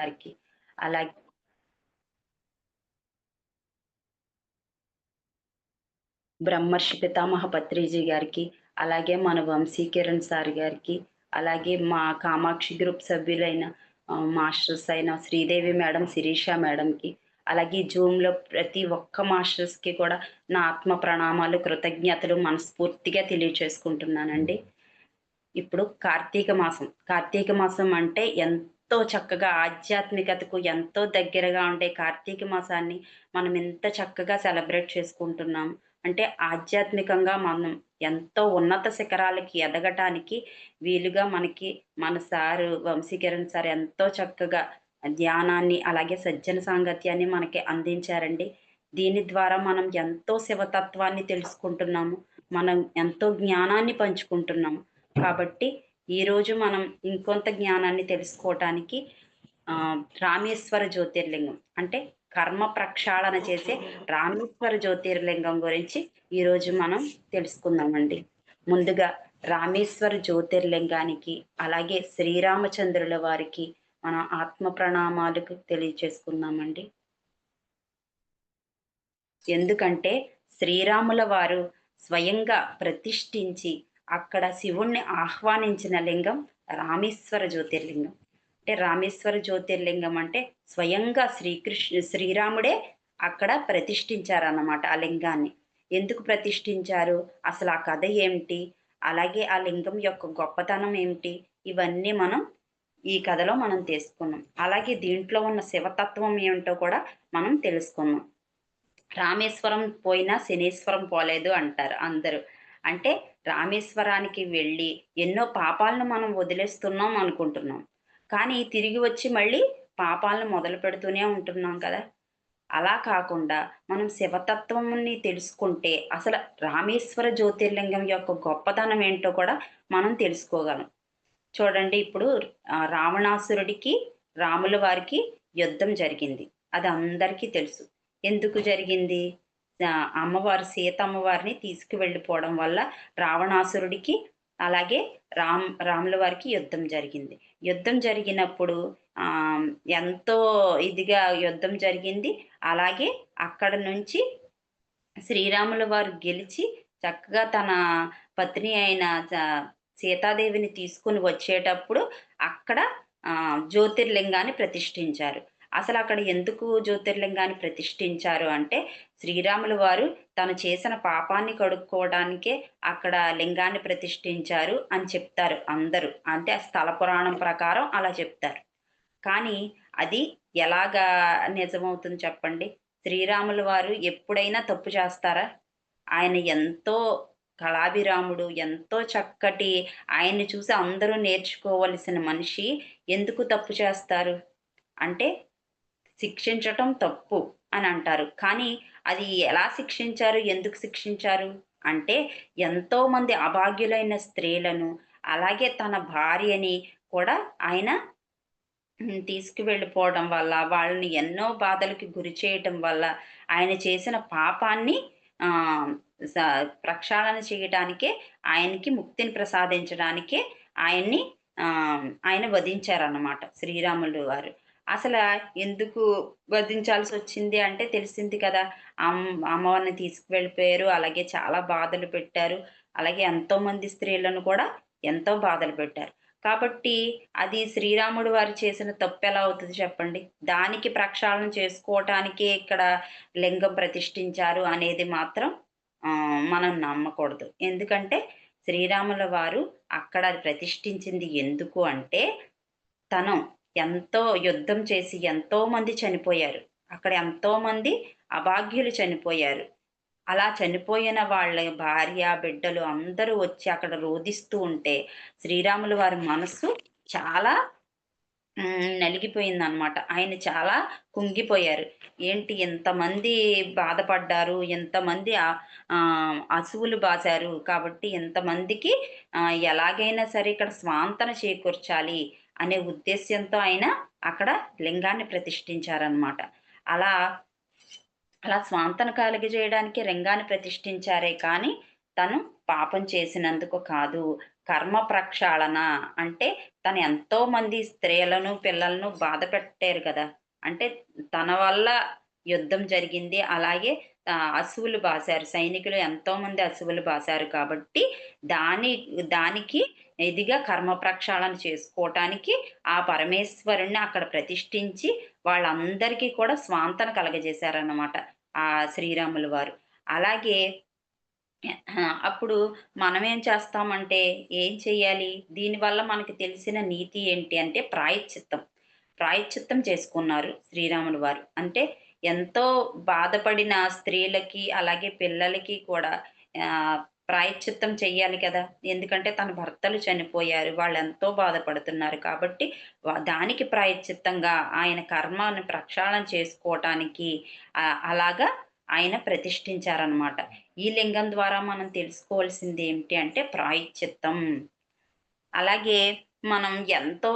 గారికి, అలాగే బ్రహ్మర్షి పితామహ పత్రిజీ గారికి, అలాగే మన వంశీకిరణ్ సార్ గారికి, అలాగే మా కామాక్షి గ్రూప్ సభ్యులైన మాస్టర్స్ అయిన శ్రీదేవి మేడం, శిరీష మేడంకి, అలాగే జూమ్‌లో ప్రతి ఒక్క మాస్టర్స్‌కి కూడా నా ఆత్మ ప్రణామాలు, కృతజ్ఞతలు మనస్ఫూర్తిగా తెలియచేసుకుంటున్నానండి. ఇప్పుడు కార్తీక మాసం. కార్తీక మాసం అంటే ఎంతో చక్కగా ఆధ్యాత్మికతకు ఎంతో దగ్గరగా ఉండే కార్తీక మాసాన్ని మనం ఎంత చక్కగా సెలబ్రేట్ చేసుకుంటున్నాం. అంటే ఆధ్యాత్మికంగా మనం ఎంతో ఉన్నత శిఖరాలకి ఎదగటానికి వీలుగా మనకి మన సారు వంశీకిరణ్ సార్ ఎంతో చక్కగా ధ్యానాన్ని, అలాగే సజ్జన సాంగత్యాన్ని మనకి అందించారండి. దీని ద్వారా మనం ఎంతో శివతత్వాన్ని తెలుసుకుంటున్నాము. మనం ఎంతో జ్ఞానాన్ని పంచుకుంటున్నాము. కాబట్టి ఈరోజు మనం ఇంకొంత జ్ఞానాన్ని తెలుసుకోవటానికి రామేశ్వర జ్యోతిర్లింగం అంటే కర్మ ప్రక్షాళన చేసే రామేశ్వర జ్యోతిర్లింగం గురించి ఈరోజు మనం తెలుసుకుందామండి. ముందుగా రామేశ్వర జ్యోతిర్లింగానికి, అలాగే శ్రీరామచంద్రుల వారికి మన ఆత్మ ప్రణామాలకు తెలియచేసుకుందామండి. ఎందుకంటే శ్రీరాముల వారు స్వయంగా ప్రతిష్ఠించి అక్కడ శివుణ్ణి ఆహ్వానించిన లింగం రామేశ్వర జ్యోతిర్లింగం. అంటే రామేశ్వర జ్యోతిర్లింగం అంటే స్వయంగా శ్రీరాముడే అక్కడ ప్రతిష్ఠించారన్నమాట ఆ లింగాన్ని. ఎందుకు ప్రతిష్ఠించారు? అసలు ఆ కథ ఏమిటి? అలాగే ఆ లింగం యొక్క గొప్పతనం ఏమిటి? ఇవన్నీ మనం ఈ కథలో మనం తెలుసుకున్నాం. అలాగే దీంట్లో ఉన్న శివతత్వం ఏమిటో కూడా మనం తెలుసుకున్నాం. రామేశ్వరం పోయినా శనీశ్వరం పోలేదు అంటారు అందరూ. అంటే రామేశ్వరానికి వెళ్ళి ఎన్నో పాపాలను మనం వదిలేస్తున్నాం అనుకుంటున్నాం. కానీ తిరిగి వచ్చి మళ్ళీ పాపాలను మొదలుపెడుతూనే ఉంటున్నాం కదా! అలా కాకుండా మనం శివతత్వంని తెలుసుకుంటే అసలు రామేశ్వర జ్యోతిర్లింగం యొక్క గొప్పతనం ఏంటో కూడా మనం తెలుసుకోగలం. చూడండి ఇప్పుడు రావణాసురుడికి, రాముల వారికి యుద్ధం జరిగింది. అది అందరికీ తెలుసు. ఎందుకు జరిగింది? అమ్మవారు సీతమ్మవారిని తీసుకువెళ్ళిపోవడం వల్ల రావణాసురుడికి, అలాగే రాముల వారికి యుద్ధం జరిగింది. యుద్ధం జరిగినప్పుడు ఎంతో ఇదిగా యుద్ధం జరిగింది. అలాగే అక్కడ నుంచి శ్రీరాముల వారు గెలిచి చక్కగా తన పత్ని అయిన సీతాదేవిని తీసుకొని వచ్చేటప్పుడు అక్కడ జ్యోతిర్లింగాన్ని ప్రతిష్ఠించారు. అసలక్కడ ఎందుకు జ్యోతిర్లింగాన్ని ప్రతిష్ఠించారు అంటే, శ్రీరాములు వారు తను చేసిన పాపాన్ని కడుక్కోవడానికే అక్కడ లింగాన్ని ప్రతిష్ఠించారు అని చెప్తారు అందరూ. అంటే ఆ స్థల పురాణం ప్రకారం అలా చెప్తారు. కానీ అది ఎలాగా నిజమవుతుంది చెప్పండి? శ్రీరాములు వారు ఎప్పుడైనా తప్పు చేస్తారా? ఆయన ఎంతో కళాభిరాముడు, ఎంతో చక్కటి ఆయన్ని చూసి అందరూ నేర్చుకోవలసిన మనిషి ఎందుకు తప్పు చేస్తారు? అంటే శిక్షించటం తప్పు అని అంటారు. కానీ అది ఎలా శిక్షించారు? ఎందుకు శిక్షించారు? అంటే ఎంతోమంది అభాగ్యులైన స్త్రీలను, అలాగే తన భార్యని కూడా ఆయన తీసుకువెళ్ళిపోవడం వల్ల, వాళ్ళని ఎన్నో బాధలకి గురి చేయటం వల్ల, ఆయన చేసిన పాపాన్ని ఆహ్, స ప్రక్షాళన చేయటానికే, ఆయనకి ముక్తిని ప్రసాదించడానికే ఆయన్ని ఆయన వధించారన్నమాట శ్రీరాములు వారు. అసల ఎందుకు వధించాల్సొచ్చింది అంటే తెలిసింది కదా! అమ్మవారిని తీసుకువెళ్ళిపోయారు. అలాగే చాలా బాధలు పెట్టారు. అలాగే ఎంతోమంది స్త్రీలను కూడా ఎంతో బాధలు పెట్టారు. కాబట్టి అది శ్రీరాముడు వారు చేసిన తప్పెలా అవుతది చెప్పండి? దానికి ప్రక్షాళన చేసుకోవటానికే ఇక్కడ లింగం ప్రతిష్ఠించారు అనేది మాత్రం మనం నమ్మకూడదు. ఎందుకంటే శ్రీరాముల వారు అక్కడ ప్రతిష్ఠించింది ఎందుకు అంటే, తను ఎంతో యుద్ధం చేసి ఎంతోమంది చనిపోయారు. అక్కడ ఎంతోమంది అభాగ్యులు చనిపోయారు. అలా చనిపోయిన వాళ్ళ భార్య, బిడ్డలు అందరూ వచ్చి అక్కడ రోదిస్తూ ఉంటే, శ్రీరాములు వారి మనస్సు చాలా నలిగిపోయిందనమాట. ఆయన చాలా కుంగిపోయారు. ఏంటి ఇంతమంది బాధపడ్డారు, ఇంతమంది అసువులు బాసారు. కాబట్టి ఇంతమందికి ఎలాగైనా సరే ఇక్కడ స్వాంతన చేకూర్చాలి అనే ఉద్దేశ్యంతో ఆయన అక్కడ లింగాన్ని ప్రతిష్ఠించారనమాట. అలా అలా స్వాంతన కలుగజేయడానికి లింగాన్ని ప్రతిష్ఠించారే కానీ, తను పాపం చేసినందుకు కాదు. కర్మ ప్రక్షాళన అంటే తను ఎంతో మంది స్త్రీలను, పిల్లలను బాధ పెట్టారు కదా! అంటే తన వల్ల యుద్ధం జరిగింది. అలాగే అసువులు బాసారు. సైనికులు ఎంతోమంది అసువులు బాసారు కాబట్టి, దాని దానికి ఇదిగా కర్మ ప్రక్షాళన చేసుకోవటానికి ఆ పరమేశ్వరుడిని అక్కడ ప్రతిష్ఠించి వాళ్ళందరికీ కూడా స్వాంతన కలగజేశారన్నమాట. ఆ శ్రీరాములు వారు. అలాగే అప్పుడు మనమేం చేస్తామంటే, ఏం చెయ్యాలి? దీనివల్ల మనకి తెలిసిన నీతి ఏంటి అంటే ప్రాయశ్చిత్తం. ప్రాయశ్చిత్తం చేసుకున్నారు శ్రీరాములు వారు. అంటే ఎంతో బాధపడిన స్త్రీలకి, అలాగే పిల్లలకి కూడా ఆహ్, ప్రాయశ్చిత్తం చెయ్యాలి కదా! ఎందుకంటే తన భర్తలు చనిపోయారు. వాళ్ళెంతో బాధపడుతున్నారు కాబట్టి, దానికి ప్రాయశ్చిత్తంగా ఆయన కర్మను ప్రక్షాళన చేసుకోవటానికి అలాగా ఆయన ప్రతిష్ఠించారనమాట. ఈ లింగం ద్వారా మనం తెలుసుకోవాల్సింది ఏమిటి అంటే ప్రాయశ్చిత్తం. అలాగే మనం ఎంతో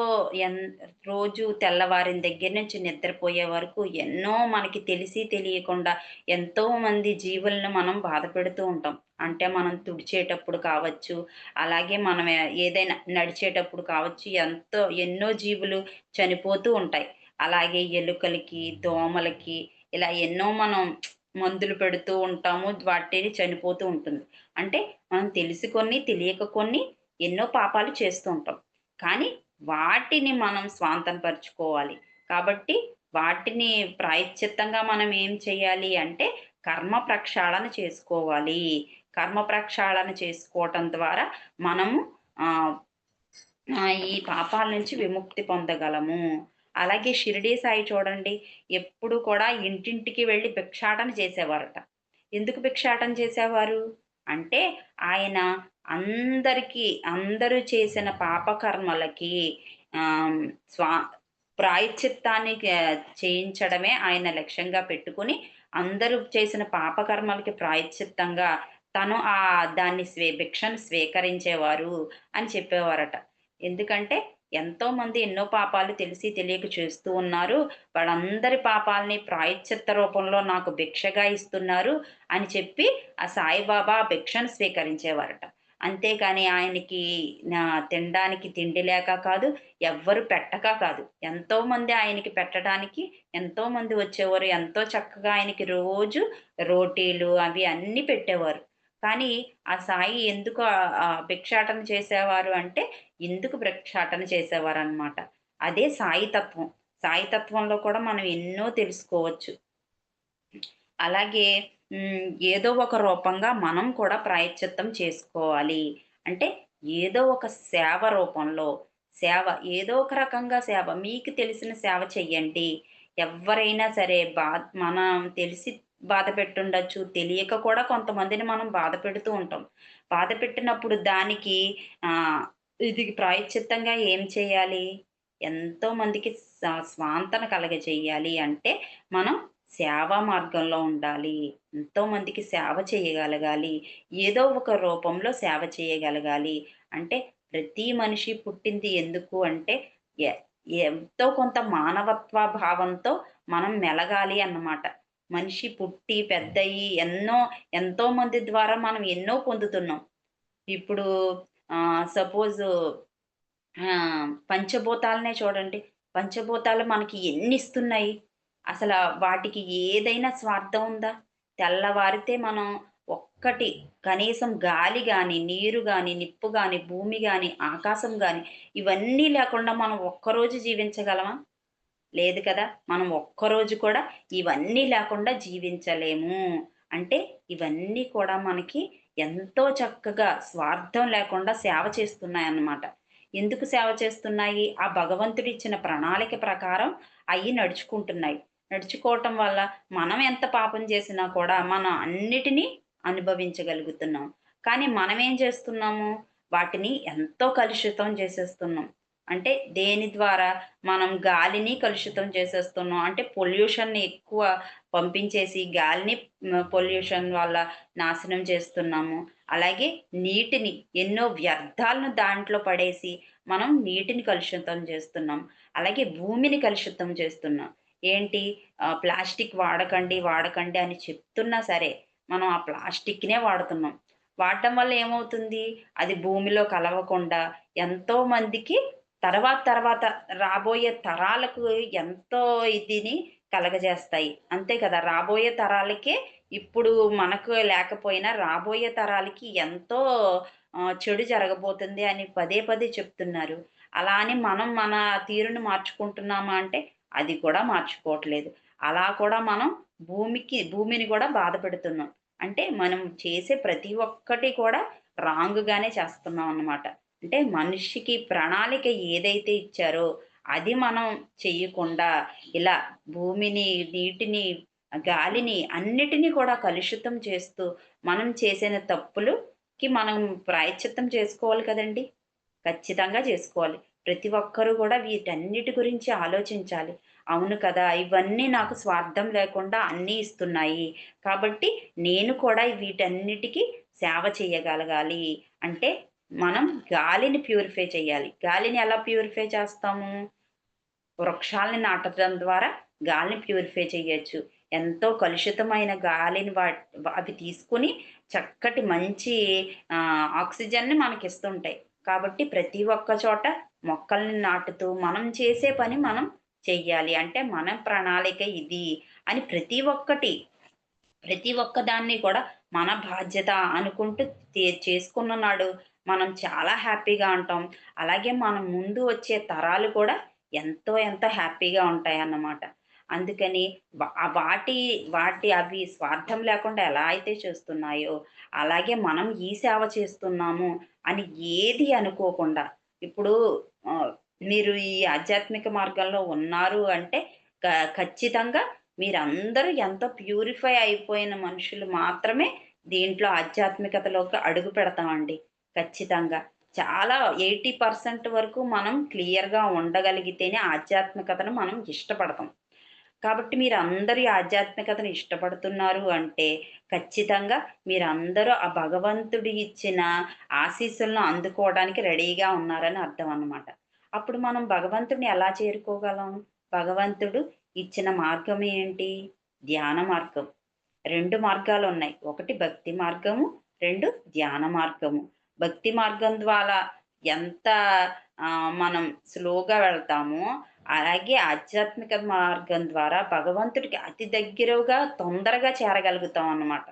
ఎన్ రోజు తెల్లవారిన దగ్గర నుంచి నిద్రపోయే వరకు ఎన్నో మనకి తెలిసి తెలియకుండా ఎంతోమంది జీవులను మనం బాధపెడుతూ ఉంటాం. అంటే మనం తుడిచేటప్పుడు కావచ్చు, అలాగే మనం ఏదైనా నడిచేటప్పుడు కావచ్చు, ఎన్నో జీవులు చనిపోతూ ఉంటాయి. అలాగే ఎలుకలకి, దోమలకి ఇలా ఎన్నో మనం మందులు పెడుతూ ఉంటాము. వాటిని చనిపోతూ ఉంటుంది. అంటే మనం తెలిసి కొన్ని, తెలియక కొన్ని ఎన్నో పాపాలు చేస్తూ ఉంటాం. కానీ వాటిని మనం స్వాంతనపరుచుకోవాలి. కాబట్టి వాటిని ప్రాయశ్చిత్తంగా మనం ఏం చేయాలి అంటే కర్మ ప్రక్షాళన చేసుకోవాలి. కర్మ ప్రక్షాళన చేసుకోవటం ద్వారా మనము ఆహ్, ఈ పాపాల నుంచి విముక్తి పొందగలము. అలాగే షిరిడీ సాయి చూడండి, ఎప్పుడు కూడా ఇంటింటికి వెళ్లి భిక్షాటన చేసేవారట. ఎందుకు భిక్షాటన చేసేవారు? అంటే ఆయన అందరికీ అందరూ చేసిన పాపకర్మలకి ఆహ్, స్వా ప్రాయశ్చిత్తాన్ని చేయించడమే ఆయన లక్ష్యంగా పెట్టుకొని, అందరూ చేసిన పాపకర్మలకి ప్రాయశ్చిత్తంగా తను దాన్ని భిక్షను స్వీకరించేవారు అని చెప్పేవారట. ఎందుకంటే ఎంతోమంది ఎన్నో పాపాలు తెలిసి తెలియక చేస్తూ ఉన్నారు. వాళ్ళందరి పాపాల్ని ప్రాయశ్చిత్త రూపంలో నాకు భిక్షగా ఇస్తున్నారు అని చెప్పి ఆ సాయిబాబా భిక్షను స్వీకరించేవారట. అంతేగాని ఆయనకి తినడానికి తిండి లేక కాదు, ఎవ్వరు పెట్టక కాదు. ఎంతోమంది ఆయనకి పెట్టడానికి ఎంతోమంది వచ్చేవారు. ఎంతో చక్కగా ఆయనకి రోజు రోటీలు అవి అన్నీ పెట్టేవారు. కానీ ఆ సాయి ఎందుకు భిక్షాటన చేసేవారు అంటే, ఎందుకు భిక్షాటన చేసేవారనమాట. అదే సాయి తత్వం. సాయి తత్వంలో కూడా మనం ఎన్నో తెలుసుకోవచ్చు. అలాగే ఏదో ఒక రూపంగా మనం కూడా ప్రాయశ్చిత్తం చేసుకోవాలి. అంటే ఏదో ఒక సేవ రూపంలో సేవ ఏదో ఒక రకంగా సేవ మీకు తెలిసిన సేవ చెయ్యండి. ఎవ్వరైనా సరే మనం తెలిసి బాధ పెట్టుండొచ్చు. తెలియక కూడా కొంతమందిని మనం బాధ పెడుతూ ఉంటాం. బాధ పెట్టినప్పుడు దానికి ఆహ్, ఇది ప్రాయశ్చిత్తంగా ఏం చేయాలి? ఎంతో మందికి స్వాంతన కలగజేయాలి అంటే మనం సేవా మార్గంలో ఉండాలి. ఎంతోమందికి సేవ చేయగలగాలి. ఏదో ఒక రూపంలో సేవ చేయగలగాలి. అంటే ప్రతి మనిషి పుట్టింది ఎందుకు అంటే ఎ ఎంతో కొంత మానవత్వ భావంతో మనం మెలగాలి అన్నమాట. మనిషి పుట్టి పెద్దయ్యి ఎంతో మంది ద్వారా మనం ఎన్నో పొందుతున్నాం. ఇప్పుడు సపోజు పంచభూతాలనే చూడండి. పంచభూతాలు మనకి ఎన్నిస్తున్నాయి. వాటికి ఏదైనా స్వార్థం ఉందా? తెల్లవారితే మనం ఒక్కటి కనీసం గాలి గాని, నీరు గాని, నిప్పు గాని, భూమి గాని, ఆకాశం గాని ఇవన్నీ లేకుండా మనం ఒక్కరోజు జీవించగలమా? లేదు కదా! మనం ఒక్కరోజు కూడా ఇవన్నీ లేకుండా జీవించలేము. అంటే ఇవన్నీ కూడా మనకి ఎంతో చక్కగా స్వార్థం లేకుండా సేవ చేస్తున్నాయన్నమాట. ఎందుకు సేవ చేస్తున్నాయి? ఆ భగవంతుడిచ్చిన ప్రణాళిక ప్రకారం అయ్యి నడుచుకుంటున్నాయి. నడుచుకోవటం వల్ల మనం ఎంత పాపం చేసినా కూడా మనం అన్నిటిని అనుభవించగలుగుతున్నాం. కానీ మనమేం చేస్తున్నాము? వాటిని ఎంతో కలుషితం చేసేస్తున్నాం. అంటే దేని ద్వారా మనం గాలిని కలుషితం చేసేస్తున్నాం. అంటే పొల్యూషన్‌ని ఎక్కువ పంపించేసి గాలిని పొల్యూషన్ వల్ల నాశనం చేస్తున్నాము. అలాగే నీటిని ఎన్నో వ్యర్థాలను దాంట్లో పడేసి మనం నీటిని కలుషితం చేస్తున్నాం. అలాగే భూమిని కలుషితం చేస్తున్నాం. ఏంటి ప్లాస్టిక్ వాడకండి, వాడకండి అని చెప్తున్నా సరే మనం ఆ ప్లాస్టిక్‌నే వాడుతున్నాం. వాడటం వల్ల ఏమవుతుంది? అది భూమిలో కలవకుండా ఎంతో మందికి తర్వాత తర్వాత రాబోయే తరాలకు ఎంతో ఇదిని కలగజేస్తాయి. అంతే కదా! రాబోయే తరాలకే ఇప్పుడు మనకు లేకపోయినా రాబోయే తరాలకి ఎంతో చెడు జరగబోతుంది అని పదే పదే చెప్తున్నారు. అలా అని మనం మన తీరును మార్చుకుంటున్నామా అంటే అది కూడా మార్చుకోవట్లేదు. అలా కూడా మనం భూమిని కూడా బాధపెడుతున్నాం. అంటే మనం చేసే ప్రతి ఒక్కటి కూడా రాంగ్‌గానే చేస్తున్నాం అన్నమాట. అంటే మనిషికి ప్రణాళిక ఏదైతే ఇచ్చారో అది మనం చెయ్యకుండా ఇలా భూమిని, నీటిని, గాలిని అన్నిటిని కూడా కలుషితం చేస్తూ మనం చేసిన తప్పులుకి మనం ప్రాయశ్చిత్తం చేసుకోవాలి కదండీ! ఖచ్చితంగా చేసుకోవాలి. ప్రతి ఒక్కరు గూడా వీటన్నిటి గురించి ఆలోచించాలి. అవును కదా! ఇవన్నీ నాకు స్వార్థం లేకుండా అన్నీ ఇస్తున్నాయి. కాబట్టి నేను కూడా వీటన్నిటికి సేవ చేయగలగాలి. అంటే మనం గాలిని ప్యూరిఫై చేయాలి. గాలిని ఎలా ప్యూరిఫై చేస్తాము? వృక్షాల్ని నాటడం ద్వారా గాలిని ప్యూరిఫై చేయొచ్చు. ఎంతో కలుషితమైన గాలిని అవి తీసుకొని చక్కటి మంచి ఆక్సిజన్‌ని మనకిస్తుంటాయి. కాబట్టి ప్రతి ఒక్క చోట మొక్కల్ని నాటుతూ మనం చేసే పని మనం చెయ్యాలి. అంటే మన ప్రణాళిక ఇది అని ప్రతి ఒక్క దాన్ని కూడా మన బాధ్యత అనుకుంటూ చేసుకున్న నాడు మనం చాలా హ్యాపీగా ఉంటాం. అలాగే మన ముందు వచ్చే తరాలు కూడా ఎంతో హ్యాపీగా ఉంటాయన్నమాట. అందుకని వాటి వాటి అవి స్వార్థం లేకుండా ఎలా అయితే చేస్తున్నాయో, అలాగే మనం ఈ సేవ చేస్తున్నాము అని ఏది అనుకోకుండా ఇప్పుడు ఆహ్, మీరు ఈ ఆధ్యాత్మిక మార్గంలో ఉన్నారు అంటే క ఖచ్చితంగా మీరందరూ ఎంతో ప్యూరిఫై అయిపోయిన మనుషులు మాత్రమే దీంట్లో ఆధ్యాత్మికతలోకి అడుగు పెడతామండి. ఖచ్చితంగా. చాలా 80% వరకు మనం క్లియర్‌గా ఉండగలిగితేనే ఆధ్యాత్మికతను మనం ఇష్టపడతాం. కాబట్టి మీరందరూ ఈ ఆధ్యాత్మికతను ఇష్టపడుతున్నారు అంటే, ఖచ్చితంగా మీరందరూ ఆ భగవంతుడు ఇచ్చిన ఆశీస్సులను అందుకోవడానికి రెడీగా ఉన్నారని అర్థం అన్నమాట. అప్పుడు మనం భగవంతుడిని ఎలా చేరుకోగలం? భగవంతుడు ఇచ్చిన మార్గం ఏంటి? ధ్యాన మార్గం. 2 మార్గాలున్నాయి. ఒకటి భక్తి మార్గము, 2 ధ్యాన మార్గము. భక్తి మార్గం ద్వారా ఎంత మనం స్లోగా వెళ్తామో, అలాగే ఆధ్యాత్మిక మార్గం ద్వారా భగవంతుడికి అతి దగ్గరగా తొందరగా చేరగలుగుతాం అన్నమాట.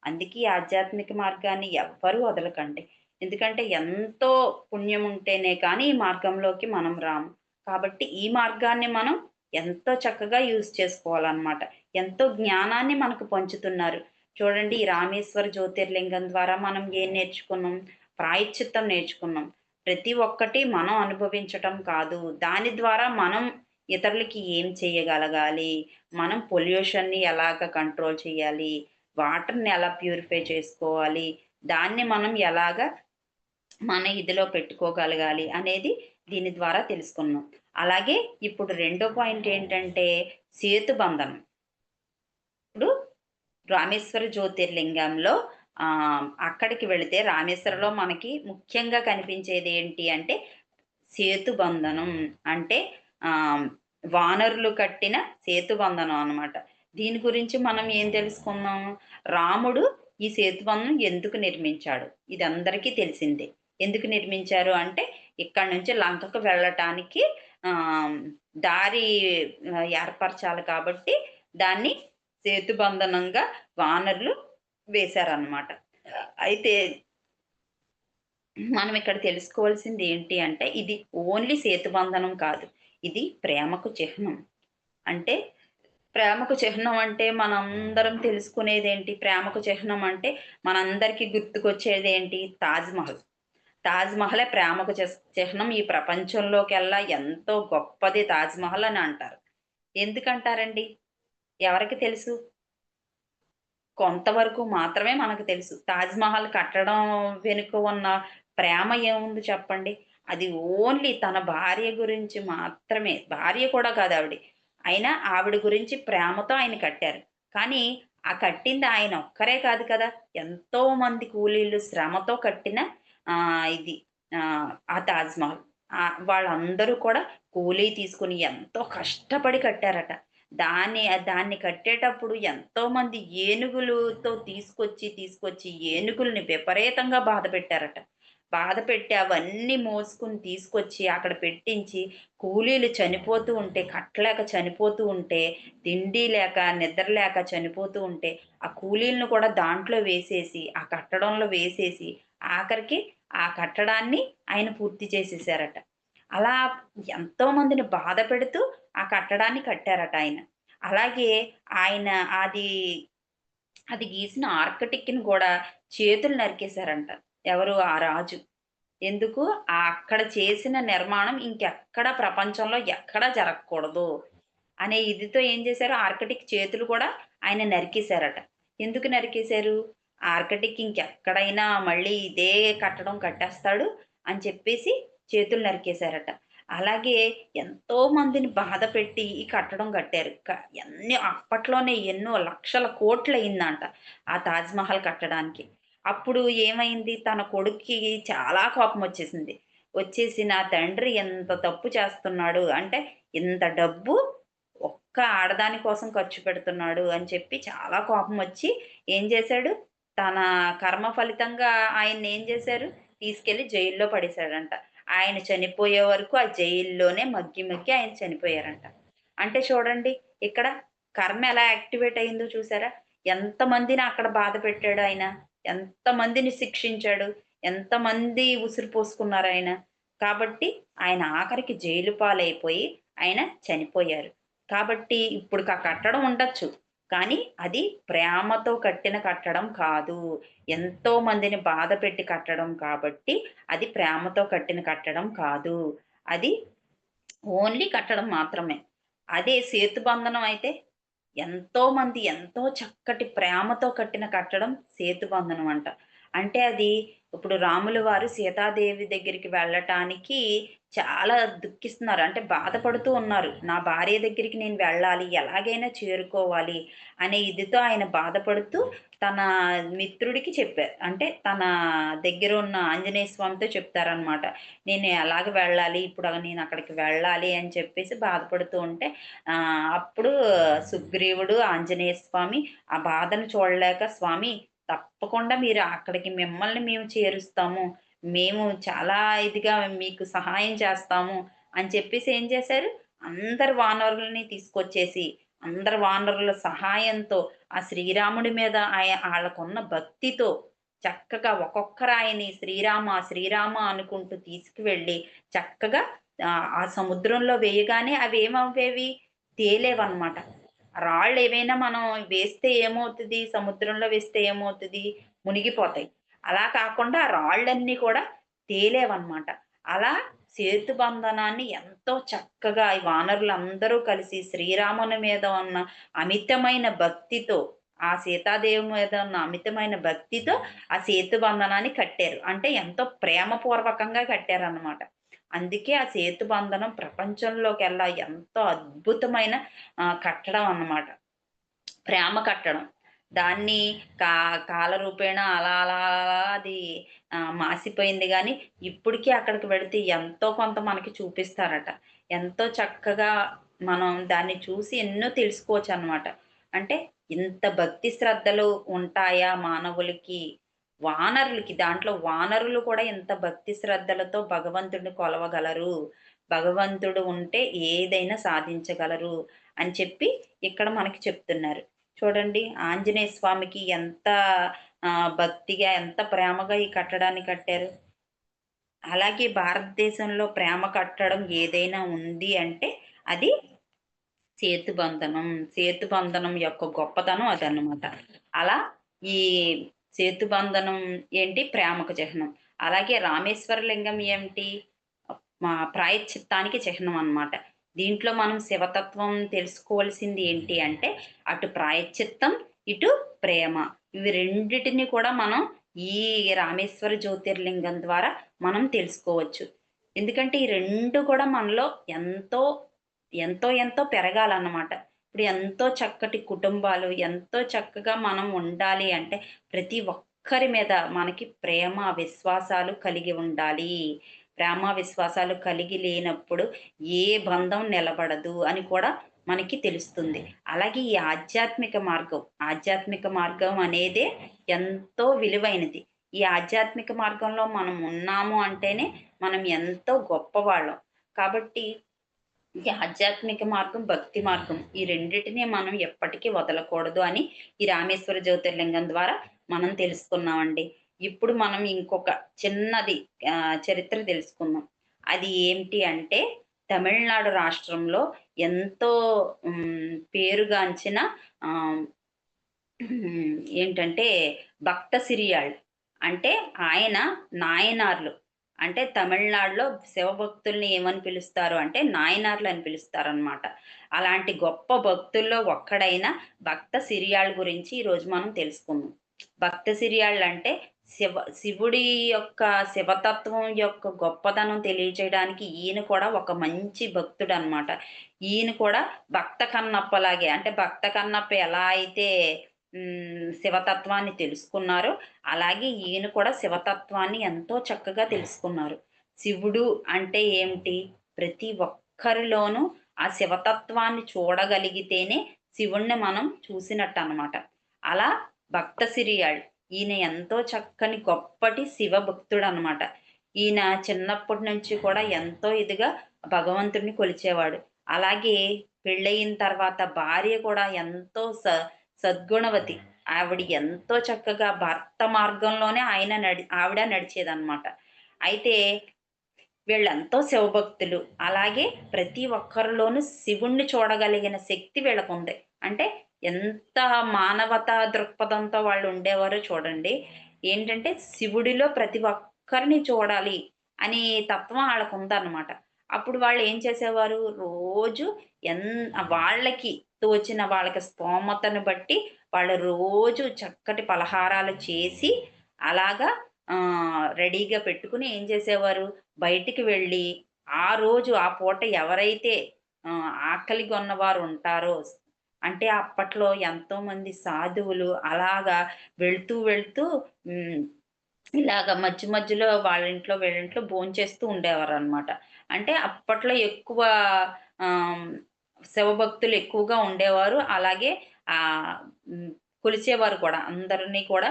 అందుకే ఈ ఆధ్యాత్మిక మార్గాన్ని ఎవ్వరూ వదలకండి. ఎందుకంటే ఎంతో పుణ్యం ఉంటేనే కానీ ఈ మార్గంలోకి మనం రాము. కాబట్టి ఈ మార్గాన్ని మనం ఎంతో చక్కగా యూజ్ చేసుకోవాలన్నమాట. ఎంతో జ్ఞానాన్ని మనకు పంచుతున్నారు. చూడండి ఈ రామేశ్వర జ్యోతిర్లింగం ద్వారా మనం ఏం నేర్చుకున్నాం? ప్రాయశ్చిత్తం నేర్చుకున్నాం. ప్రతి ఒక్కటి మనం అనుభవించటం కాదు. దాని ద్వారా మనం ఇతరులకి ఏం చేయగలగాలి? మనం పొల్యూషన్‌ని ఎలాగ కంట్రోల్ చేయాలి? వాటర్‌ని ఎలా ప్యూరిఫై చేసుకోవాలి? దాన్ని మనం ఎలాగా మన ఇదిలో పెట్టుకోగలగాలి అనేది దీని ద్వారా తెలుసుకున్నాం. అలాగే ఇప్పుడు రెండో పాయింట్ ఏంటంటే సేతుబంధనం. ఇప్పుడు రామేశ్వర జ్యోతిర్లింగంలో అక్కడికి వెళితే రామేశ్వరంలో మనకి ముఖ్యంగా కనిపించేది ఏంటి అంటే సేతుబంధనం. అంటే ఆహ్, వానరులు కట్టిన సేతుబంధనం అన్నమాట. దీని గురించి మనం ఏం తెలుసుకున్నాం? రాముడు ఈ సేతుబంధనం ఎందుకు నిర్మించాడు? ఇది అందరికీ తెలిసిందే. ఎందుకు నిర్మించారు అంటే ఇక్కడి నుంచి లంకకు వెళ్ళటానికి ఆహ్, దారి ఏర్పరచాలి కాబట్టి దాన్ని సేతుబంధనంగా వానరులు వేశారన్నమాట. అయితే మనం ఇక్కడ తెలుసుకోవాల్సింది ఏంటి అంటే, ఇది ఓన్లీ సేతుబంధనం కాదు. ఇది ప్రేమకు చిహ్నం. అంటే ప్రేమకు చిహ్నం అంటే మనందరం తెలుసుకునేదేంటి? ప్రేమకు చిహ్నం అంటే మనందరికీ గుర్తుకొచ్చేదేంటి? తాజ్‌మహల్. తాజ్‌మహలే ప్రేమకు చిహ్నం. ఈ ప్రపంచంలోకెల్లా ఎంతో గొప్పది తాజ్‌మహల్ అని అంటారు. ఎందుకంటారండి? ఎవరికి తెలుసు? కొంతవరకు మాత్రమే మనకు తెలుసు. 'తాజ్‌మహల్' కట్టడం వెనుక ఉన్న ప్రేమ ఏముంది చెప్పండి? అది ఓన్లీ తన భార్య గురించి మాత్రమే. భార్య కూడా కాదావిడ. అయినా ఆవిడ గురించి ప్రేమతో ఆయన కట్టారు. కానీ ఆ కట్టింది ఆయన ఒక్కరే కాదు కదా! ఎంతో మంది కూలీలు శ్రమతో కట్టిన ఇది ఆ 'తాజ్‌మహల్.' వాళ్ళందరూ కూడా కూలీ తీసుకొని ఎంతో కష్టపడి కట్టారట. దాన్ని కట్టేటప్పుడు ఎంతోమంది ఏనుగులతో తీసుకొచ్చి ఏనుగుల్ని విపరీతంగా బాధపెట్టారట. బాధ పెట్టి అవన్నీ మోసుకొని తీసుకొచ్చి అక్కడ పెట్టించి, కూలీలు చనిపోతూ ఉంటే, కట్టలేక చనిపోతూ ఉంటే, తిండి లేక, నిద్ర లేక చనిపోతూ ఉంటే, ఆ కూలీలను కూడా దాంట్లో వేసేసి, ఆ కట్టడంలో వేసేసి, ఆఖరికి ఆ కట్టడాన్ని ఆయన పూర్తి చేసేసారట. అలా ఎంతో మందిని బాధ పెడుతూ ఆ కట్టడాన్ని కట్టారట ఆయన. అలాగే ఆయన అది అది గీసిన ఆర్కిటెక్ట్‌ని గూడా చేతులు నరికేశారంట. ఎవరు? ఆ రాజు. ఎందుకు? అక్కడ చేసిన నిర్మాణం ఇంకెక్కడ ప్రపంచంలో ఎక్కడా జరగకూడదు అనే ఇదితో ఏం చేశారు? ఆర్కిటెక్ట్ చేతులు కూడా ఆయన నరికేశారట. ఎందుకు నరికేశారు? ఆర్కిటెక్ట్ ఇంకెక్కడైనా మళ్ళీ ఇదే కట్టడం కట్టేస్తాడు అని చెప్పేసి చేతులు నరికేశారట. అలాగే ఎంతో మందిని బాధపెట్టి ఈ కట్టడం కట్టారు. అప్పట్లోనే ఎన్నో లక్షల కోట్లయిందంట ఆ తాజ్‌మహల్ కట్టడానికి. అప్పుడు ఏమైంది? తన కొడుక్కి చాలా కోపమొచ్చేసింది. వచ్చేసి నా తండ్రి ఎంత తప్పు చేస్తున్నాడు. అంటే ఇంత డబ్బు ఒక్క ఆడదాని కోసం ఖర్చు పెడుతున్నాడు అని చెప్పి చాలా కోపమొచ్చి ఏం చేశాడు? తన కర్మ ఫలితంగా ఆయన్నేం చేశారు? తీసుకెళ్ళి జైల్లో పడేశాడంట. ఆయన చనిపోయే వరకు ఆ జైల్లోనే మగ్గి మగ్గి ఆయన చనిపోయారంట. అంటే చూడండి ఇక్కడ కర్మ ఎలా యాక్టివేట్ అయిందో చూసారా? ఎంతమందిని అక్కడ బాధ పెట్టాడు ఆయన. ఎంతమందిని శిక్షించాడు. ఎంతమంది ఉసిరి పోసుకున్నారాయన. కాబట్టి ఆయన ఆఖరికి జైలు పాలైపోయి ఆయన చనిపోయారు. కాబట్టి ఇప్పుడుకా కట్టడం ఉండొచ్చు. కానీ అది ప్రేమతో కట్టిన కట్టడం కాదు. ఎంతో మందిని బాధపెట్టి కట్టడం కాబట్టి అది ప్రేమతో కట్టిన కట్టడం కాదు. అది ఓన్లీ కట్టడం మాత్రమే. అదే సేతుబంధనం అయితే ఎంతోమంది ఎంతో చక్కటి ప్రేమతో కట్టిన కట్టడం సేతుబంధనం అంట. అంటే అది ఇప్పుడు రాముల వారు సీతాదేవి దగ్గరికి వెళ్ళటానికి చాలా దుఃఖిస్తున్నారు. అంటే బాధపడుతూ ఉన్నారు. నా భార్య దగ్గరికి నేను వెళ్ళాలి, ఎలాగైనా చేరుకోవాలి అనే ఇదితో ఆయన బాధపడుతూ తన మిత్రుడికి చెప్పారు. అంటే తన దగ్గరున్న ఆంజనేయ స్వామితో చెప్తారనమాట. నేను ఎలాగ వెళ్ళాలి, ఇప్పుడు నేను అక్కడికి వెళ్ళాలి అని చెప్పేసి బాధపడుతూ ఉంటే అప్పుడు సుగ్రీవుడు, ఆంజనేయ స్వామి ఆ బాధను చూడలేక, "స్వామి తప్పకుండా మీరు అక్కడికి మిమ్మల్ని మేము చేరుస్తాము. మేము చాలా ఇదిగా మీకు సహాయం చేస్తాము" అని చెప్పేసి ఏం చేశారు? అందరు వానరులని తీసుకొచ్చేసి, అందరు వానరుల సహాయంతో ఆ శ్రీరాముడి మీద ఆళ్ళకున్న భక్తితో చక్కగా ఒక్కొక్కరాయని శ్రీరామ, శ్రీరామ అనుకుంటూ తీసుకువెళ్ళి చక్కగా ఆ సముద్రంలో వేయగానే అవేమవ్వేవి? తేలేవన్నమాట. రాళ్ళేవైనా మనం వేస్తే ఏమవుతది? సముద్రంలో వేస్తే ఏమవుతది? మునిగిపోతాయి. అలా కాకుండా ఆ రాళ్ళన్నీ కూడా తేలేవన్నమాట. అలా సేతుబంధనాన్ని ఎంతో చక్కగా ఈ వానరులందరూ కలిసి శ్రీరాముని మీద ఉన్న అమితమైన భక్తితో, ఆ సీతాదేవి మీద ఉన్న అమితమైన భక్తితో ఆ సేతుబంధనాన్ని కట్టారు. అంటే ఎంతో ప్రేమపూర్వకంగా కట్టారన్నమాట. అందుకే ఆ సేతుబంధనం ప్రపంచంలోకెల్లా ఎంతో అద్భుతమైన కట్టడం అన్నమాట. ప్రేమ కట్టడం. దాన్ని కా కాలరూపేణా అలా అలా అలా అది మాసిపోయింది గానీ, ఇప్పటికి అక్కడికి వెళితే ఎంతో కొంత మనకి చూపిస్తారట. ఎంతో చక్కగా మనం దాన్ని చూసి ఎన్నో తెలుసుకోవచ్చనమాట. అంటే ఇంత భక్తి శ్రద్ధలు ఉంటాయా మానవులకి, వానరులకి దాంట్లో వానరులు కూడా ఇంత భక్తి శ్రద్ధలతో భగవంతుడిని కొలవగలరు. భగవంతుడు ఉంటే ఏదైనా సాధించగలరు అని చెప్పి ఇక్కడ మనకి చెప్తున్నారు. చూడండి ఆంజనేయ స్వామికి ఎంత భక్తిగా, ఎంత ప్రేమగా ఈ కట్టడాన్ని కట్టారు. అలాగే భారతదేశంలో ప్రేమ కట్టడం ఏదైనా ఉంది అంటే అది సేతుబంధనం. సేతుబంధనం యొక్క గొప్పతనం అదన్నమాట. అలా ఈ సేతుబంధనం ఏంటి? ప్రేమకు చిహ్నం. అలాగే రామేశ్వర లింగం ఏమిటి? ప్రాయశ్చిత్తానికి చిహ్నం అన్నమాట. దీంట్లో మనం శివతత్వం తెలుసుకోవాల్సింది ఏంటి అంటే, అటు ప్రాయశ్చిత్తం, ఇటు ప్రేమ. ఇవి రెండిటిని కూడా మనం ఈ రామేశ్వర జ్యోతిర్లింగం ద్వారా మనం తెలుసుకోవచ్చు. ఎందుకంటే ఈ 2 కూడా మనలో ఎంతో, ఎంతో పెరగాలన్నమాట. ఇప్పుడు ఎంతో చక్కటి కుటుంబాలు, ఎంతో చక్కగా మనం ఉండాలి అంటే, ప్రతి ఒక్కరి మీద మనకి ప్రేమ, విశ్వాసాలు కలిగి ఉండాలి. ప్రేమ, విశ్వాసాలు కలిగి లేనప్పుడు ఏ బంధం నిలబడదు అని కూడా మనకి తెలుస్తుంది. అలాగే ఈ ఆధ్యాత్మిక మార్గం అనేదే ఎంతో విలువైనది. ఈ ఆధ్యాత్మిక మార్గంలో మనం ఉన్నాము అంటేనే మనం ఎంతో గొప్పవాళ్ళం. కాబట్టి ఈ ఆధ్యాత్మిక మార్గం, భక్తి మార్గం ఈ రెండిటిని మనం ఎప్పటికీ వదలకూడదు అని ఈ రామేశ్వర జ్యోతిర్లింగం ద్వారా మనం తెలుసుకున్నామండి. ఇప్పుడు మనం ఇంకొక చిన్నది చరిత్ర తెలుసుకుందాం. అది ఏంటి అంటే తమిళనాడు రాష్ట్రంలో ఎంతో పేరుగాంచిన ఆహ్, ఏంటంటే భక్త సిరియాళ్. అంటే ఆయన నాయనార్లు. అంటే తమిళనాడులో శివభక్తుల్ని ఏమని పిలుస్తారు అంటే నాయనార్లు అని పిలుస్తారనమాట. అలాంటి గొప్ప భక్తుల్లో ఒక్కడైన భక్త సిరియాళ్ గురించి ఈరోజు మనం తెలుసుకుందాం. భక్త సిరియాళ్ళు అంటే శివుడి యొక్క శివతత్వం యొక్క గొప్పతనం తెలియజేయడానికి ఈయన కూడా ఒక మంచి భక్తుడనమాట. ఈయన కూడా భక్త కన్నప్పలాగే అంటే భక్త కన్నప్ప ఎలా అయితే శివతత్వాన్ని తెలుసుకున్నారో, అలాగే ఈయన కూడా శివతత్వాన్ని ఎంతో చక్కగా తెలుసుకున్నారు. శివుడు అంటే ఏమిటి? ప్రతి ఒక్కరిలోనూ ఆ శివతత్వాన్ని చూడగలిగితేనే శివుడిని మనం చూసినట్టనమాట. అలా భక్త సిరియాళ్. ఈయన ఎంతో చక్కని గొప్పటి శివభక్తుడనమాట. ఈయన చిన్నప్పటి నుంచి కూడా ఎంతో ఇదిగా భగవంతుడిని కొలిచేవాడు. అలాగే పెళ్ళయిన తర్వాత భార్య కూడా ఎంతో సద్గుణవతి. ఆవిడ ఎంతో చక్కగా భర్త మార్గంలోనే ఆవిడ నడిచేదనమాట. అయితే వీళ్ళెంతో శివభక్తులు. అలాగే ప్రతి ఒక్కరిలోనూ శివుణ్ణి చూడగలిగిన శక్తి వీళ్ళకుంది. అంటే ఎంత మానవతా దృక్పథంతో వాళ్ళు ఉండేవారో చూడండి. ఏంటంటే శివుడిలో ప్రతి ఒక్కరిని చూడాలి అనే తత్వం ఆళ్ళకుందనమాట. అప్పుడు వాళ్ళేం చేసేవారు, రోజు ఎన్ వాళ్ళకి తోచిన వాళ్ళకి స్తోమతను బట్టి వాళ్ళు రోజు చక్కటి పలహారాలు చేసి అలాగా రెడీగా పెట్టుకొని ఏం చేసేవారు, బయటికి వెళ్ళి ఆ రోజు ఆ పూట ఎవరైతే ఆకలిగొన్నవారు ఉంటారో అంటే అప్పట్లో ఎంతోమంది సాధువులు అలాగా వెళ్తూ హ్మ్. ఇలాగ మధ్య మధ్యలో వాళ్ళ ఇంట్లో, వీళ్ళింట్లో భోంచేస్తూ ఉండేవారనమాట. అంటే అప్పట్లో ఎక్కువ ఆహ్, శివభక్తులు ఎక్కువగా ఉండేవారు. అలాగే ఆహ్, హ్మ్. కొలిచేవారు కూడా. అందరిని కూడా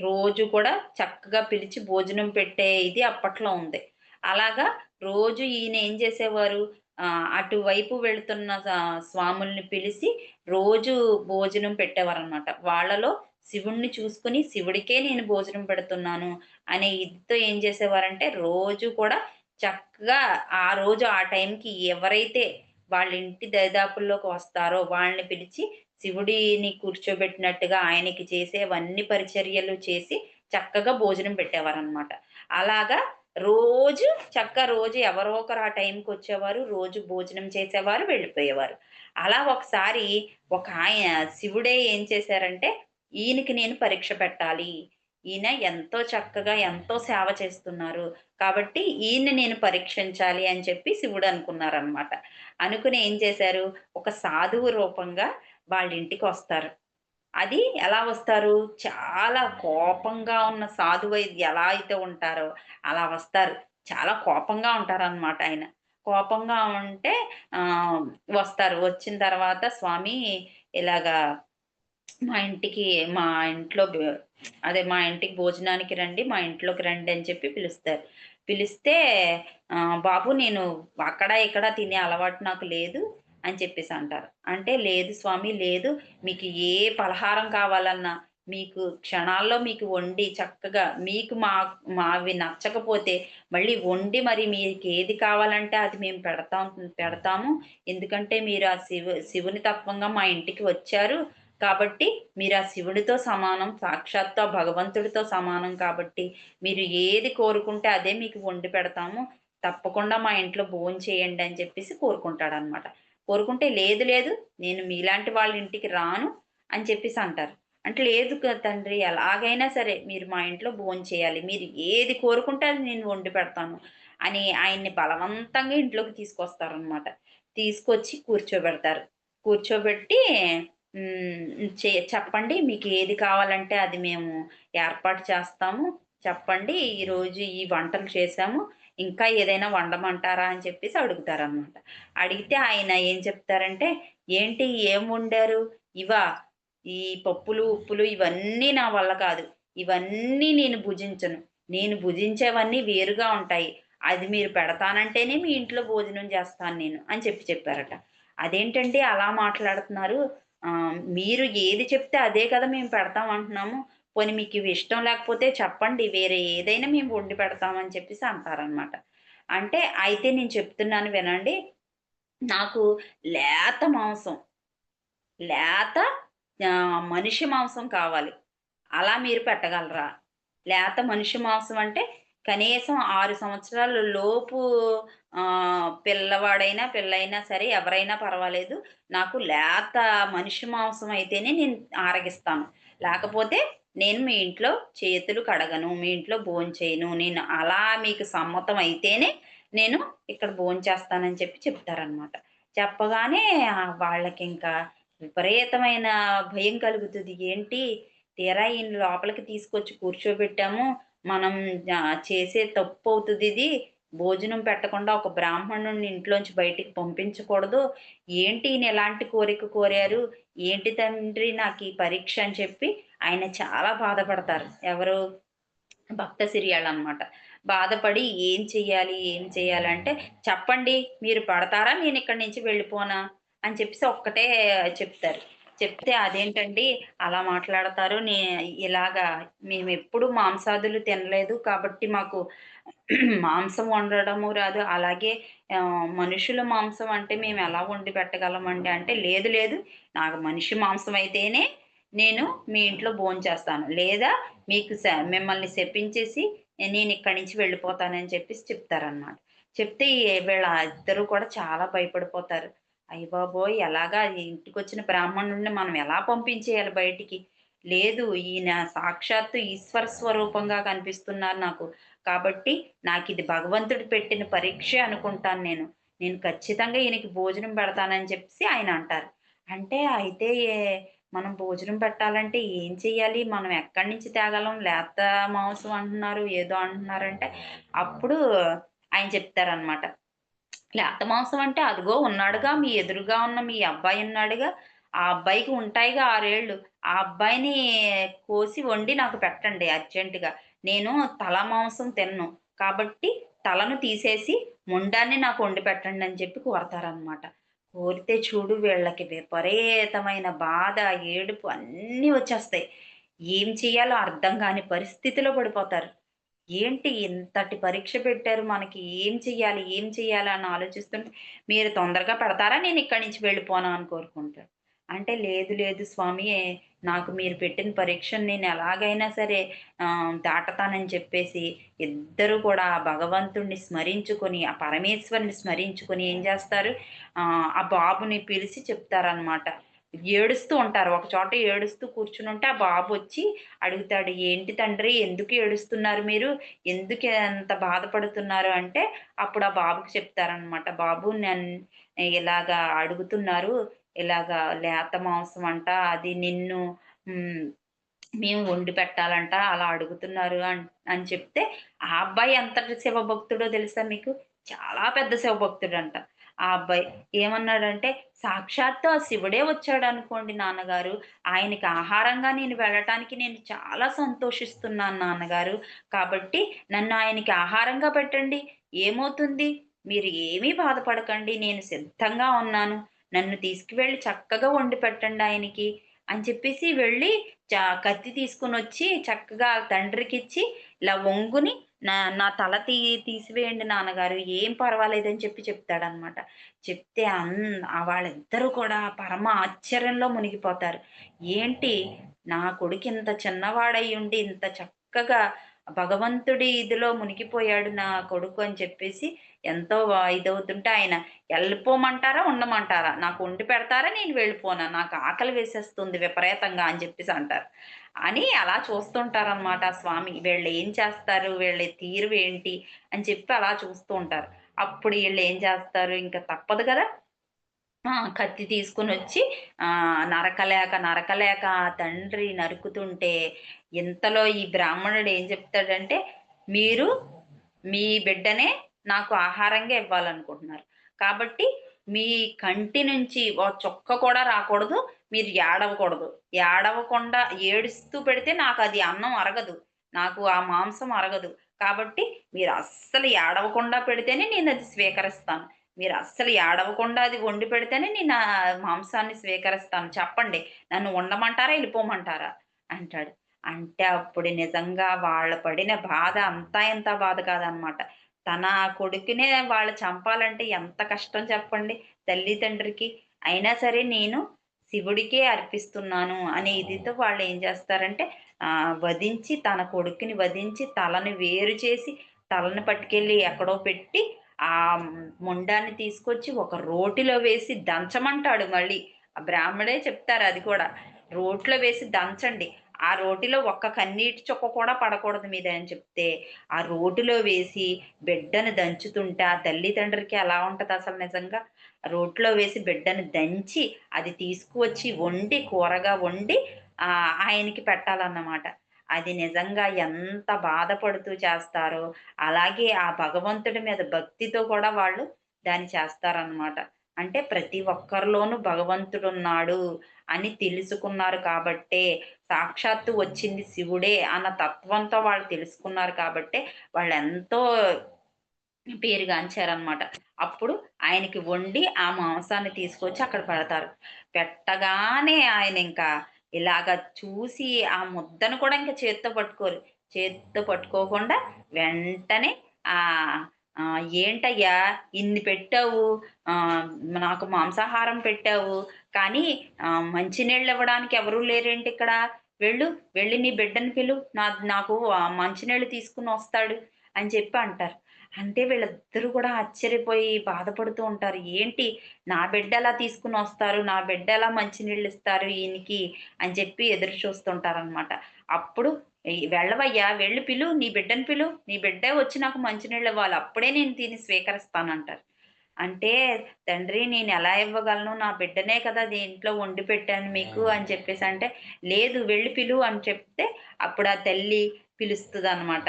రోజు కూడా చక్కగా పిలిచి భోజనం పెట్టే ఇది అప్పట్లో ఉంది. అలాగా రోజు ఈయన ఏం చేసేవారు, అటువైపు వెళుతున్న స్వాముల్ని పిలిసి రోజు భోజనం పెట్టేవారనమాట. వాళ్ళలో శివుడిని చూసుకొని శివుడికే నేను భోజనం పెడుతున్నాను అనే ఇదితో ఏం చేసేవారంటే రోజు కూడా చక్కగా ఆ రోజు ఆ టైంకి ఎవరైతే వాళ్ళ ఇంటి దరిదాపుల్లోకి వస్తారో వాళ్ళని పిలిచి శివుడిని కూర్చోబెట్టినట్టుగా ఆయనకి చేసేవన్నీ పరిచర్యలు చేసి చక్కగా భోజనం పెట్టేవారనమాట. అలాగా రోజు రోజు ఎవరో ఒకరు ఆ టైంకొచ్చేవారు. రోజు భోజనం చేసేవారు, వెళ్ళిపోయేవారు. అలా ఒకసారి శివుడే ఏం చేశారంటే ఈయనకి నేను పరీక్ష పెట్టాలి. ఈయన ఎంతో చక్కగా ఎంతో సేవ చేస్తున్నారు. కాబట్టి ఈయన్ని నేను పరీక్షించాలి అని చెప్పి శివుడు అనుకున్నారనమాట. అనుకుని ఏం చేశారు, ఒక సాధువు రూపంగా వాళ్ళింటికొస్తారు. అది ఎలా వస్తారు, చాలా కోపంగా ఉన్న సాధువై ఎలా అయితే ఉంటారో అలా వస్తారు. చాలా కోపంగా ఉంటారనమాట ఆయన. కోపంగా ఉంటే ఆహ్, వస్తారు. వచ్చిన తర్వాత స్వామి ఇలాగా మా ఇంటికి మా ఇంట్లో బ అదే మా ఇంటికి భోజనానికి రండి, మా ఇంట్లోకి రండి అని చెప్పి పిలుస్తారు. పిలిస్తే బాబు నేను అక్కడ, ఇక్కడ తినే అలవాటు నాకు లేదు అని చెప్పేసి అంటారు. అంటే లేదు స్వామి లేదు. మీకు ఏ పలహారం కావాలన్నా మీకు క్షణాల్లో మీకు వండి చక్కగా మీకు మావి నచ్చకపోతే మళ్ళీ వండి మరి మీకేది కావాలంటే అది మేము పెడతాము. ఎందుకంటే మీరు ఆ శివుని తత్వంగా మా ఇంటికి వచ్చారు. కాబట్టి మీరు ఆ శివుడితో సమానం. సాక్షాత్తు ఆ భగవంతుడితో సమానం కాబట్టి, మీరు ఏది కోరుకుంటే అదే మీకు వండి పెడతాము. తప్పకుండా మా ఇంట్లో భోంచేయండి అని చెప్పేసి కోరుకుంటాడనమాట. కోరుకుంటే లేదు లేదు నేను మీలాంటి వాళ్ళ ఇంటికి రాను అని చెప్పేసి అంటారు. అంటే లేదు తండ్రి ఎలాగైనా సరే మీరు మా ఇంట్లో భోంచేయాలి. మీరు ఏది కోరుకుంటే అది నేను వండి పెడతాను అని ఆయన్ని బలవంతంగా ఇంట్లోకి తీసుకొస్తారనమాట. తీసుకొచ్చి కూర్చోబెడతారు. కూర్చోబెట్టి చెప్పండి మీకేది కావాలంటే అది మేము ఏర్పాటు చేస్తాము. చెప్పండి ఈరోజు ఈ వంటలు చేశాము. ఇంకా ఏదైనా వండమంటారా అని చెప్పేసి అడుగుతారనమాట. అడిగితే ఆయన ఏం చెప్తారంటే, "ఏంటి ఏం వండారు? ఇవా? ఈ పప్పులు, ఉప్పులు ఇవన్నీ నా వల్ల కాదు. ఇవన్నీ నేను భుజించను. నేను భుజించేవన్నీ వేరుగా ఉంటాయి. అది మీరు పెడతానంటేనే మీ ఇంట్లో భోజనం చేస్తాను నేను అని చెప్పారట. అదేంటండి అలా మాట్లాడుతున్నారు? మీరు ఏది చెప్తే అదే కదా మేము పెడతాం అంటున్నాము. పోనీ మీకివి ఇష్టం లేకపోతే చెప్పండి. వేరే ఏదైనా మేము వండి పెడతాం అని చెప్పేసి అంటారనమాట. అంటే అయితే నేను చెప్తున్నాను వినండి. నాకు లేత మాంసం, లేత మనిషి మాంసం కావాలి. అలా మీరు పెట్టగలరా? లేత మనిషి మాంసం అంటే కనీసం 6 సంవత్సరాల లోపు పిల్లవాడైనా, పిల్లయినా సరే ఎవరైనా పర్వాలేదు. నాకు లేత మనిషి మాంసం అయితేనే నేను ఆరగిస్తాను. లేకపోతే నేను మీ ఇంట్లో చేతులు కడగను. మీ ఇంట్లో భోంచేయను. నేను అలా మీకు సమ్మతం అయితేనే నేను ఇక్కడ భోంచేస్తానని చెప్తారనమాట. చెప్పగానే వాళ్ళకింకా విపరీతమైన భయం కలుగుతది. ఏంటి తీరా ఈయన్ని లోపలికి తీసుకొచ్చి కూర్చోబెట్టాము. మనం చేసే తప్పవుతదిది. భోజనం పెట్టకుండా ఒక బ్రాహ్మణుడిని ఇంట్లోంచి బయటికి పంపించకూడదు. ఏంటి ఈయన ఎలాంటి కోరిక కోరారు? ఏంటి తండ్రి నాకీ పరీక్ష అని చెప్పి ఆయన చాలా బాధపడతారు. ఎవరు? భక్త సిరియాళనమాట. బాధపడి ఏం చెయ్యాలి? ఏం చెయ్యాలంటే, చెప్పండి మీరు పడతారా? నేనిక్కడి నుంచి వెళ్ళిపోనా? అని చెప్పేసి ఒక్కటే చెప్తారు. చెప్తే అదేంటండి అలా మాట్లాడతారు. ఇలాగా మేమెప్పుడు మాంసాదులు తినలేదు కాబట్టి మాకు మాంసం వండడము రాదు. అలాగే మనుషుల మాంసం అంటే మేమెలా వండి పెట్టగలమండి అంటే, లేదు లేదు నాకు మనిషి మాంసం అయితేనే నేను మీ ఇంట్లో భోంచేస్తాను. లేదా మీకు మిమ్మల్ని శపించేసి నేనిక్కడి నుంచి వెళ్ళిపోతానని చెప్పేసి చెప్తారనమాట. చెప్తే వీళ్ళ ఇద్దరు కూడా చాలా భయపడిపోతారు. అయ్యబాబోయ్! ఎలాగా ఇంటికొచ్చిన బ్రాహ్మణుడిని మనం ఎలా పంపించేయాలి బయటికి? లేదు ఈయన సాక్షాత్తు ఈశ్వర స్వరూపంగా కనిపిస్తున్నారు నాకు. కాబట్టి నాకిది భగవంతుడు పెట్టిన పరీక్షే అనుకుంటాను నేను. నేను ఖచ్చితంగా ఈయనకి భోజనం పెడతానని చెప్పేసి ఆయన అంటారు. అంటే అయితే మనం భోజనం పెట్టాలంటే ఏం చెయ్యాలి? మనం ఎక్కడి నుంచి తేగలం? లేత మాంసం అంటున్నారు, ఏదో అంటున్నారంటే, అప్పుడు ఆయన చెప్తారనమాట. లేత మాంసం అంటే అదిగో ఉన్నాడుగా మీ ఎదురుగా ఉన్న మీ అబ్బాయి ఉన్నాడుగా. ఆ అబ్బాయికి ఉంటాయిగా 6 ఏళ్ళు. ఆ అబ్బాయిని కోసి వండి నాకు పెట్టండి అర్జెంట్‌గా. నేను తల మాంసం తినను. కాబట్టి తలను తీసేసి మొండాన్ని నాకు వండి పెట్టండి అని చెప్పి కోరతారనమాట. కోరితే చూడు వీళ్ళకి విపరీతమైన బాధ, ఏడుపు అన్నీ వచ్చేస్తాయి. ఏం చేయాలో అర్థం కాని పరిస్థితిలో పడిపోతారు. ఏంటి ఇంతటి పరీక్ష పెట్టారు మనకి ఏం చెయ్యాలి? ఏం చెయ్యాలి? అని ఆలోచిస్తుంటే, మీరు తొందరగా పెడతారా? నేనిక్కడి నుంచి వెళ్ళిపోనా అని కోరుకుంటాడు. అంటే లేదు లేదు స్వామి నాకు మీరు పెట్టిన పరీక్షను నేను ఎలాగైనా సరే దాటతానని చెప్పేసి ఇద్దరు కూడా ఆ భగవంతుడిని స్మరించుకొని, ఆ పరమేశ్వరుని స్మరించుకొని ఏం చేస్తారు ఆ బాబుని పిలిచి చెప్తారనమాట. ఏడుస్తూ ఉంటారు. ఒక చోట ఏడుస్తూ కూర్చునుంటే ఆ బాబొచ్చి అడుగుతాడు. "ఏంటి తండ్రి ఎందుకు ఏడుస్తున్నారు మీరు? ఎందుకు అంత బాధపడుతున్నారు?" అంటే అప్పుడు ఆ బాబుకి చెప్తారనమాట. "బాబు ఇలాగా అడుగుతున్నారు. ఇలాగా లేత మాంసం అంట అది నిన్ను హ్మ్. మేము వండి పెట్టాలంట అలా అడుగుతున్నారు" అని చెప్తే ఆ అబ్బాయి ఎంతటి శివభక్తుడో తెలుసా మీకు? చాలా పెద్ద శివభక్తుడంట. ఆ అబ్బాయి ఏమన్నాడంటే, "సాక్షాత్తు ఆ శివుడే వచ్చాడనుకోండి నాన్నగారు. ఆయనకి ఆహారంగా నేను వెళ్ళటానికి నేను చాలా సంతోషిస్తున్నాను నాన్నగారు. కాబట్టి నన్ను ఆయనకి ఆహారంగా పెట్టండి. ఏమవుతుంది? మీరు ఏమీ బాధపడకండి. నేను సిద్ధంగా ఉన్నాను. నన్ను తీసుకువెళ్ళి చక్కగా వండి పెట్టండి ఆయనకి" అని చెప్పేసి వెళ్ళి కత్తి తీసుకొనొచ్చి చక్కగా ఆళ్ళ తండ్రికిచ్చి ఇలా ఒంగుని నా తల తీసివేయండి నాన్నగారు. ఏం పర్వాలేదని చెప్తాడనమాట. చెప్తే వాళ్ళిద్దరూ కూడా పరమ ఆశ్చర్యంలో మునిగిపోతారు. ఏంటి నా కొడుకు ఇంత చిన్నవాడయ్యుండి ఇంత చక్కగా భగవంతుడి ఇదిలో మునిగిపోయాడు నా కొడుకు అని చెప్పేసి ఎంతో ఇదవుతుంటే ఆయన ఎళ్ళిపోమంటారా? ఉండమంటారా? నాకు వండి పెడతారా? నేను వెళ్ళిపోనా? నాకు ఆకలి వేసేస్తుంది విపరీతంగా అని చెప్పేసి అంటారు. అని అలా చూస్తుంటారనమాట ఆ స్వామి. వీళ్ళేం చేస్తారు? వీళ్ళ తీరువేంటి? అని చెప్పి అలా చూస్తూ ఉంటారు. అప్పుడు ఈళ్ళేం చేస్తారు? ఇంక తప్పదు గదా! కత్తి తీసుకొనొచ్చి నరకలేక ఆ తండ్రి నరుకుతుంటే, ఇంతలో ఈ బ్రాహ్మణుడు ఏం చెప్తాడంటే, "మీరు మీ బిడ్డనే నాకు ఆహారంగా ఇవ్వాలనుకుంటున్నారు. కాబట్టి మీ కంటి నుంచి ఓ చుక్క కూడా రాకూడదు. మీరు ఏడవకూడదు. ఏడవకుండా ఏడుస్తూ పెడితే నాకది అన్నం అరగదు. నాకు ఆ మాంసం అరగదు. కాబట్టి మీరస్సలు ఏడవకుండా పెడితేనే నేనది స్వీకరిస్తాను. మీరస్సలు ఏడవకుండా అది వండి పెడితేనే నేను ఆ మాంసాన్ని స్వీకరిస్తాను. చెప్పండి. నన్ను ఉండమంటారా? ఎళ్ళిపోమంటారా? అంటాడు. అంటే అప్పుడు నిజంగా వాళ్ళు పడిన బాధ అంతా ఇంతా బాధ కాదనమాట. తన కొడుకునే వాళ్ళు చంపాలంటే ఎంత కష్టం చెప్పండి తల్లిదండ్రికి. అయినా సరే నేను శివుడికే అర్పిస్తున్నాను అనే ఇదితో వాళ్ళేం చేస్తారంటే వధించి తన కొడుకుని వధించి తలని వేరు చేసి, తలని పట్టుకెళ్ళి ఎక్కడో పెట్టి, మొండాన్ని తీసుకొచ్చి ఒక రోటిలో వేసి దంచమంటాడు మళ్ళీ. ఆ బ్రాహ్మడే చెప్తారు అది కూడా. రోట్లో వేసి దంచండి. ఆ రోటిలో ఒక్క కన్నీటి చుక్క కూడా పడకూడదు మీద అని చెప్తే, ఆ రోటిలో వేసి బిడ్డను దంచుతుంటే, ఆ తల్లిదండ్రికి ఎలా ఉంటదసలు నిజంగా? రోట్లో వేసి బిడ్డను దంచి, అది తీసుకువచ్చి వండి, కూరగా వండి ఆయనకి పెట్టాలన్నమాట. అది నిజంగా ఎంత బాధపడుతూ చేస్తారో, అలాగే ఆ భగవంతుడి మీద భక్తితో కూడా వాళ్ళు దాన్ని చేస్తారనమాట. అంటే ప్రతి ఒక్కరిలోనూ భగవంతుడున్నాడు అని తెలుసుకున్నారు కాబట్టే, సాక్షాత్తు వచ్చింది శివుడే అన్న తత్వంతో వాళ్ళు తెలుసుకున్నారు కాబట్టే, వాళ్ళెంతో పేరుగాంచారనమాట. అప్పుడు ఆయనకి వండి ఆ మాంసాన్ని తీసుకొచ్చి అక్కడ పెడతారు. పెట్టగానే ఆయనింకా ఇలాగ చూసి ఆ ముద్దను కూడా ఇంక చేత్తో పట్టుకోరు. చేత్తో పట్టుకోకుండా వెంటనే ఆహ్, "ఏంటయ్యా ఇన్ని పెట్టావు, ఆహ్, నాకు మాంసాహారం పెట్టావు, కానీ మంచినీళ్ళివ్వడానికి ఎవరు లేరేంటిక్కడ? వెళ్ళు, వెళ్ళి నీ బిడ్డని పిలు. నాకు మంచినీళ్ళు తీసుకొనొస్తాడు" అని చెప్పి అంటారు. అంటే వీళ్ళిద్దరూ కూడా ఆశ్చర్యపోయి బాధపడుతూ ఉంటారు. ఏంటి నా బిడ్డ ఎలా తీసుకొనొస్తారు? నా బిడ్డ ఎలా మంచినీళ్ళిస్తారు ఈయనకి అని చెప్పి ఎదురు చూస్తుంటారనమాట. అప్పుడు వెళ్ళవయ్యా వెళ్లి పిలు. నీ బిడ్డని పిలు. నీ బిడ్డే వచ్చి నాకు మంచినీళ్ళివ్వాలి. అప్పుడే నేను దీన్ని స్వీకరిస్తానంటారు. అంటే తండ్రి నేనెలా ఇవ్వగలను? నా బిడ్డనే కదా దీంట్లో వండి పెట్టాను మీకు అని చెప్పేసంటే, లేదు వెళ్లి పిలు అని చెప్తే అప్పుడు ఆ తల్లి పిలుస్తదనమాట.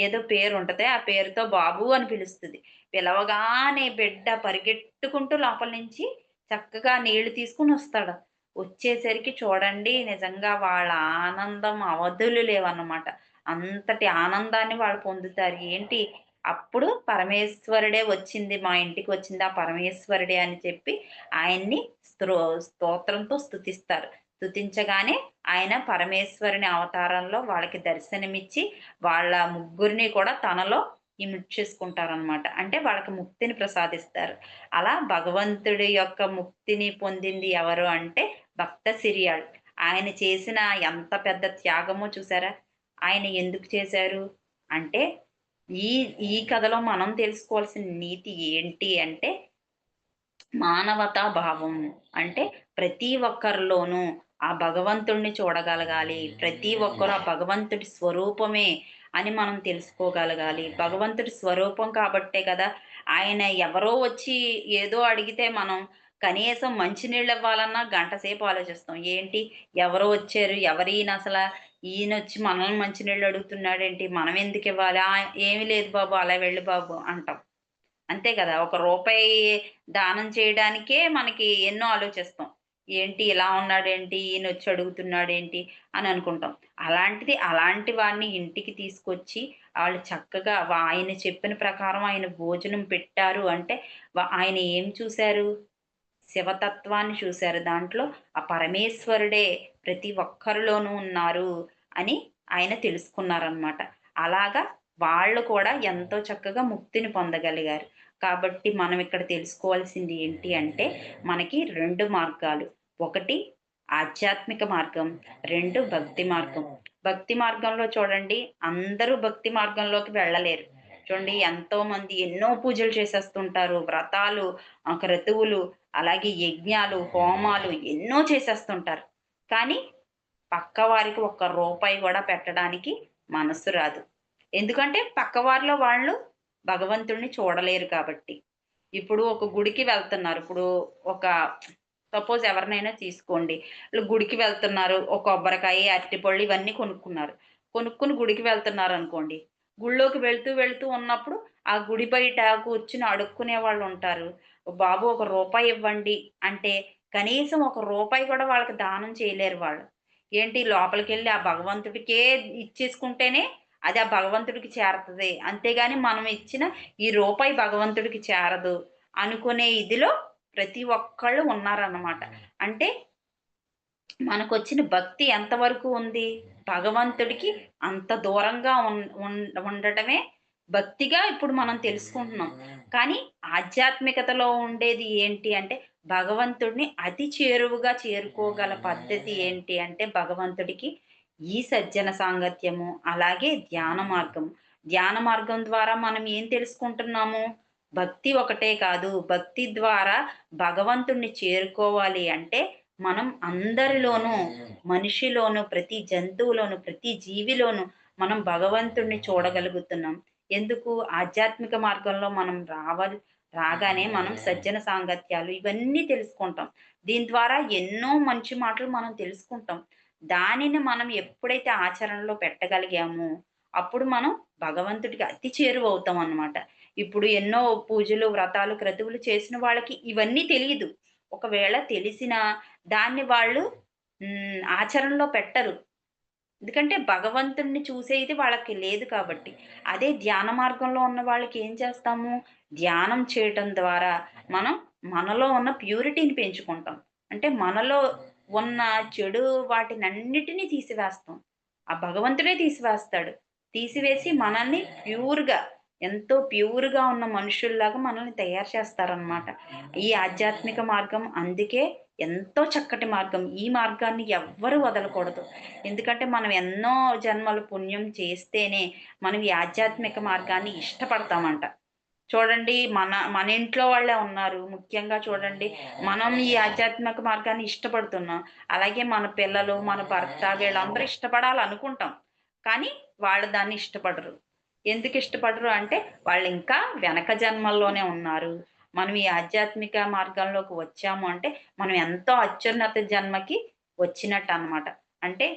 ఏదో పేరుంటది. ఆ పేరుతో బాబు అని పిలుస్తది. పిలవగానే బిడ్డ పరిగెట్టుకుంటూ లోపల నుంచి చక్కగా నీళ్లు తీసుకొనొస్తాడు. వచ్చేసరికి చూడండి నిజంగా వాళ్ళ ఆనందం అవధులు లేవన్నమాట. అంతటి ఆనందాన్ని వాళ్ళు పొందుతారు. ఏంటి అప్పుడు పరమేశ్వరుడే వచ్చింది మా ఇంటికొచ్చింది ఆ పరమేశ్వరుడే అని చెప్పి ఆయన్ని స్తోత్రంతో స్తుతిస్తారు. స్తుతించగానే ఆయన పరమేశ్వరుని అవతారంలో వాళ్ళకి దర్శనమిచ్చి వాళ్ళ ముగ్గురిని కూడా తనలో ఇముడ్చేసుకుంటారనమాట. అంటే వాళ్ళకి ముక్తిని ప్రసాదిస్తారు. అలా భగవంతుడి యొక్క ముక్తిని పొందింది ఎవరు అంటే భక్త సిరియాళ్. ఆయన చేసిన ఎంత పెద్ద త్యాగమో చూసారా? ఆయన ఎందుకు చేశారు? అంటే ఈ ఈ కథలో మనం తెలుసుకోవాల్సిన నీతి ఏంటి అంటే మానవతా భావం. అంటే ప్రతి ఒక్కరిలోనూ ఆ భగవంతుడిని చూడగలగాలి. ప్రతి ఒక్కరు ఆ భగవంతుడి స్వరూపమే అని మనం తెలుసుకోగలగాలి. భగవంతుడి స్వరూపం కాబట్టే కదా! ఆయన ఎవరో వచ్చి ఏదో అడిగితే మనం కనీసం మంచినీళ్ళివ్వాలన్నా గంట సేపు ఆలోచిస్తాం. ఏంటి ఎవరో వచ్చారు, ఎవరీయనసల? ఈయనొచ్చి మనల్ని మంచినీళ్ళు అడుగుతున్నాడేంటి? మనం ఎందుకివ్వాలి? ఏమి లేదు బాబు అలా వెళ్ళు బాబు అంటాం. అంతే కదా! ఒక రూపాయి దానం చేయడానికే మనకి ఎన్నో ఆలోచిస్తాం. ఏంటి ఇలా ఉన్నాడేంటి? ఈయనొచ్చి అడుగుతున్నాడేంటి? అని అనుకుంటాం. అలాంటిది అలాంటి వాడిని ఇంటికి తీసుకొచ్చి ఆళ్ళు చక్కగా ఆయన చెప్పిన ప్రకారం ఆయన భోజనం పెట్టారు అంటే ఆయన ఏం చూసారు? శివతత్వాన్ని చూసారు. దాంట్లో ఆ పరమేశ్వరుడే ప్రతి ఒక్కరిలోనూ ఉన్నారు అని ఆయన తెలుసుకున్నారనమాట. అలాగా వాళ్ళు కూడా ఎంతో చక్కగా ముక్తిని పొందగలిగారు. కాబట్టి మనం ఇక్కడ తెలుసుకోవాల్సింది ఏంటి అంటే, మనకి 2 మార్గాలు. ఒకటి ఆధ్యాత్మిక మార్గం, 2 భక్తి మార్గం. భక్తి మార్గంలో చూడండి అందరూ భక్తి మార్గంలోకి వెళ్ళలేరు. చూడండి ఎంతోమంది ఎన్నో పూజలు చేసేస్తుంటారు. వ్రతాలు, క్రతువులు, అలాగే యజ్ఞాలు, హోమాలు ఎన్నో చేసేస్తుంటారు. కానీ పక్కవారికి ఒక్క రూపాయి గూడా పెట్టడానికి మనస్సు రాదు. ఎందుకంటే పక్కవారిలో వాళ్ళు భగవంతుడిని చూడలేరు కాబట్టి. ఇప్పుడు ఒక గుడికి వెళ్తున్నారు. ఇప్పుడు ఒక సపోజ్ ఎవరినైనా తీసుకోండి. ఈళ్ళు గుడికి వెళ్తున్నారు. ఒక కొబ్బరికాయ, అరటిపళ్ళు ఇవన్నీ కొనుక్కున్నారు. కొనుక్కొని గుడికి వెళ్తున్నారనుకోండి. గుడిలోకి వెళ్తూ ఉన్నప్పుడు ఆ గుడి బయట కూర్చొని అడుక్కునే వాళ్ళుంటారు. బాబు ఒక రూపాయి ఇవ్వండి అంటే కనీసం ఒక రూపాయి కూడా వాళ్ళకి దానం చేయలేరు వాళ్ళు. ఏంటి లోపలికెళ్ళి ఆ భగవంతుడికే ఇచ్చేసుకుంటేనే అది ఆ భగవంతుడికి చేరతది. అంతేగాని మనం ఇచ్చిన ఈ రూపాయి భగవంతుడికి చేరదు అనుకునే ఇదిలో ప్రతి ఒక్కళ్ళు ఉన్నారన్నమాట. అంటే మనకొచ్చిన భక్తి ఎంతవరకు ఉంది? భగవంతుడికి అంత దూరంగా ఉండటమే భక్తిగా ఇప్పుడు మనం తెలుసుకుంటున్నాం. కానీ ఆధ్యాత్మికతలో ఉండేది ఏంటి అంటే, భగవంతుడిని అతి చేరువగా చేరుకోగల పద్ధతి ఏంటి అంటే, భగవంతుడికి ఈ సజ్జన సాంగత్యము, అలాగే ధ్యాన మార్గం. ధ్యాన మార్గం ద్వారా మనం ఏం తెలుసుకుంటున్నాము? భక్తి ఒకటే కాదు, భక్తి ద్వారా భగవంతుడిని చేరుకోవాలి అంటే మనం అందరిలోనూ, మనిషిలోనూ, ప్రతి జంతువులోను, ప్రతి జీవిలోను మనం భగవంతుడిని చూడగలుగుతున్నాం. ఎందుకు? ఆధ్యాత్మిక మార్గంలో మనం రాగానే మనం సజ్జన సాంగత్యాలు ఇవన్నీ తెలుసుకుంటాం. దీని ద్వారా ఎన్నో మంచి మాటలు మనం తెలుసుకుంటాం. దానిని మనం ఎప్పుడైతే ఆచరణలో పెట్టగలిగామో, అప్పుడు మనం భగవంతుడికి అతి చేరువవుతామనమాట. ఇప్పుడు ఎన్నో పూజలు, వ్రతాలు, క్రతువులు చేసిన వాళ్ళకి ఇవన్నీ తెలీదు. ఒకవేళ తెలిసినా దాన్ని వాళ్ళు ఆచరణలో పెట్టరు. ఎందుకంటే భగవంతుడిని చూసే ఇది వాళ్ళకి లేదు కాబట్టి. అదే ధ్యాన మార్గంలో ఉన్న వాళ్ళకి ఏం చేస్తాము? ధ్యానం చేయటం ద్వారా మనం మనలో ఉన్న ప్యూరిటీని పెంచుకుంటాం. అంటే మనలో ఉన్న చెడు వాటినన్నిటిని తీసివేస్తాం. ఆ భగవంతుడే తీసివేస్తాడు. తీసివేసి మనల్ని ప్యూర్‌గా ఎంతో ప్యూర్‌గా ఉన్న మనుషుల్లాగా మనల్ని తయారు చేస్తారనమాట. ఈ ఆధ్యాత్మిక మార్గం అందుకే ఎంతో చక్కటి మార్గం. ఈ మార్గాన్ని ఎవ్వరు వదలకూడదు. ఎందుకంటే మనం ఎన్నో జన్మలు పుణ్యం చేస్తేనే మనం ఈ ఆధ్యాత్మిక మార్గాన్ని ఇష్టపడతామంట. చూడండి మన ఇంట్లో వాళ్ళే ఉన్నారు. ముఖ్యంగా చూడండి మనం ఈ ఆధ్యాత్మిక మార్గాన్ని ఇష్టపడుతున్నాం. అలాగే మన పిల్లలు, మన భర్త వీళ్ళందరూ ఇష్టపడాలనుకుంటాం. కానీ వాళ్ళు దాన్ని ఇష్టపడరు. ఎందుకు ఇష్టపడరు అంటే వాళ్ళింకా వెనక జన్మల్లోనే ఉన్నారు. మనం ఈ ఆధ్యాత్మిక మార్గంలోకి వచ్చాము అంటే మనం ఎంతో అత్యున్నత జన్మకి వచ్చినట్టనమాట. అంటే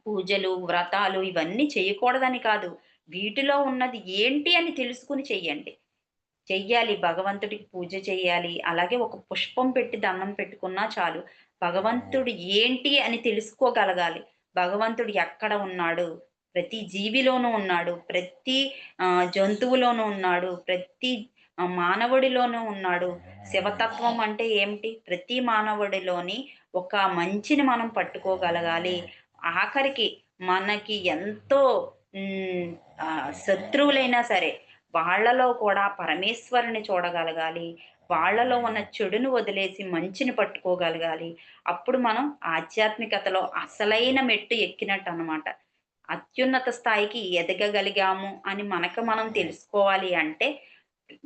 పూజలు, వ్రతాలు ఇవన్నీ చేయకూడదని కాదు. వీటిలో ఉన్నది ఏంటి అని తెలుసుకొని చెయ్యండి. చెయ్యాలి. భగవంతుడికి పూజ చెయ్యాలి. అలాగే ఒక పుష్పం పెట్టి దండం పెట్టుకున్నా చాలు. భగవంతుడు ఏంటి అని తెలుసుకోగలగాలి. భగవంతుడు ఎక్కడ ఉన్నాడు? ప్రతి జీవిలోనూ ఉన్నాడు. ప్రతి జంతువులోనూ ఉన్నాడు. ప్రతి మానవుడిలోనూ ఉన్నాడు. శివతత్వం అంటే ఏమిటి? ప్రతి మానవుడిలోని ఒక మంచిని మనం పట్టుకోగలగాలి. ఆఖరికి మనకి ఎంతో శత్రువులైనా సరే వాళ్ళలో కూడా పరమేశ్వరుని చూడగలగాలి. వాళ్ళలో ఉన్న చెడును వదిలేసి మంచిని పట్టుకోగలగాలి. అప్పుడు మనం ఆధ్యాత్మికతలో అసలైన మెట్టు ఎక్కినట్టనమాట. అత్యున్నత స్థాయికి ఎదగగలిగాము అని మనకు మనం తెలుసుకోవాలి అంటే,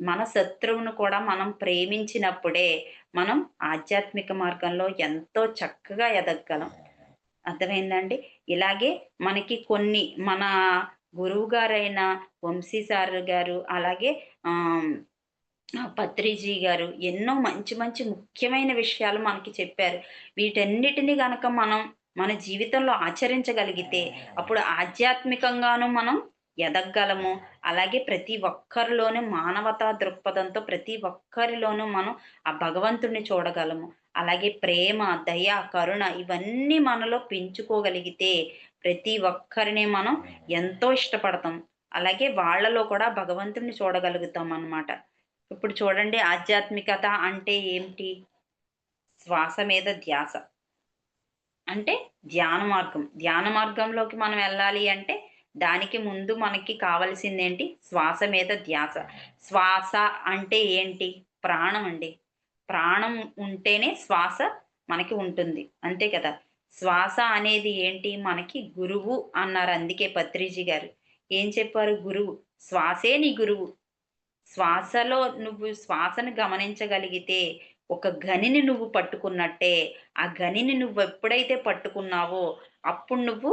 మన శత్రువును కూడా మనం ప్రేమించినప్పుడే మనం ఆధ్యాత్మిక మార్గంలో ఎంతో చక్కగా ఎదగగలం. అర్థమైందండి? ఇలాగే మనకి కొన్ని మన గురువుగారైన వంశీ సార్ గారు, అలాగే ఆహ్, పత్రిజీ గారు ఎన్నో మంచి మంచి ముఖ్యమైన విషయాలు మనకి చెప్పారు. వీటన్నిటిని గనక మనం మన జీవితంలో ఆచరించగలిగితే, అప్పుడు ఆధ్యాత్మికంగాను మనం ఎదగగలము. అలాగే ప్రతి ఒక్కరిలోనూ మానవతా దృక్పథంతో ప్రతి ఒక్కరిలోనూ మనం ఆ భగవంతుడిని చూడగలము. అలాగే ప్రేమ, దయ, కరుణ ఇవన్నీ మనలో పెంచుకోగలిగితే ప్రతి ఒక్కరిని మనం ఎంతో ఇష్టపడతాం. అలాగే వాళ్ళలో కూడా భగవంతుడిని చూడగలుగుతామనమాట. ఇప్పుడు చూడండి ఆధ్యాత్మికత అంటే ఏంటి? శ్వాస మీద ధ్యాస. అంటే ధ్యాన మార్గం. ధ్యాన మార్గంలోకి మనం వెళ్ళాలి అంటే దానికి ముందు మనకి కావాల్సిందేంటి? శ్వాస మీద ధ్యాస. శ్వాస అంటే ఏంటి? ప్రాణం అండి. ప్రాణం ఉంటేనే శ్వాస మనకి ఉంటుంది. అంతే కదా! శ్వాస అనేది ఏంటి? మనకి గురువు అన్నారు అందుకే పత్రిజీ గారు. ఏం చెప్పారు గురువు? శ్వాసే నీ గురువు. శ్వాసలో నువ్వు శ్వాసను గమనించగలిగితే, ఒక గనిని నువ్వు పట్టుకున్నట్టే, ఆ గనిని నువ్వెప్పుడైతే పట్టుకున్నావో, అప్పుడు నువ్వు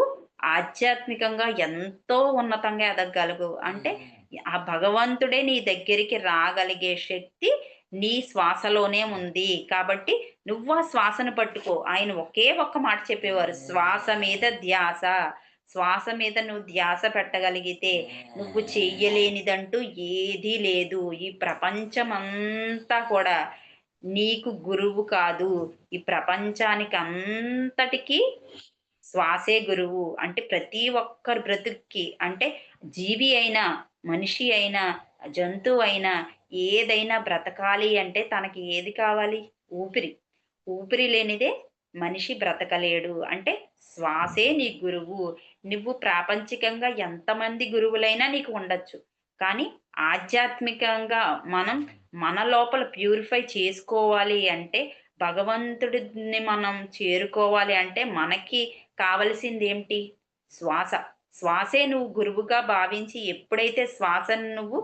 ఆధ్యాత్మికంగా ఎంతో ఉన్నతంగా ఎదగగలవు. అంటే ఆ భగవంతుడే నీ దగ్గరికి రాగలిగే శక్తి నీ శ్వాసలోనే ఉంది. కాబట్టి నువ్వు ఆ శ్వాసను పట్టుకో. ఆయన ఒకే ఒక్క మాట చెప్పేవారు. శ్వాస మీద ధ్యాస. శ్వాస మీద నువ్వు ధ్యాస పెట్టగలిగితే నువ్వు చెయ్యలేనిదంటూ ఏదీ లేదు. ఈ ప్రపంచమంతా కూడా నీకు గురువు కాదు. ఈ ప్రపంచానికి అంతటికి శ్వాసే గురువు. అంటే ప్రతి ఒక్కరి బ్రతుక్కి అంటే జీవి అయినా, మనిషి అయినా, జంతువైనా ఏదైనా బ్రతకాలి అంటే తనకి ఏది కావాలి? ఊపిరి. ఊపిరి లేనిదే మనిషి బ్రతకలేడు. అంటే శ్వాసే నీ గురువు. నువ్వు ప్రాపంచికంగా ఎంతమంది గురువులైనా నీకు ఉండొచ్చు. కానీ ఆధ్యాత్మికంగా మనం మన లోపల ప్యూరిఫై చేసుకోవాలి అంటే, భగవంతుడిని మనం చేరుకోవాలి అంటే మనకి కావలసిందేంటి? శ్వాస. శ్వాసే నువ్వు గురువుగా భావించి ఎప్పుడైతే శ్వాసను నువ్వు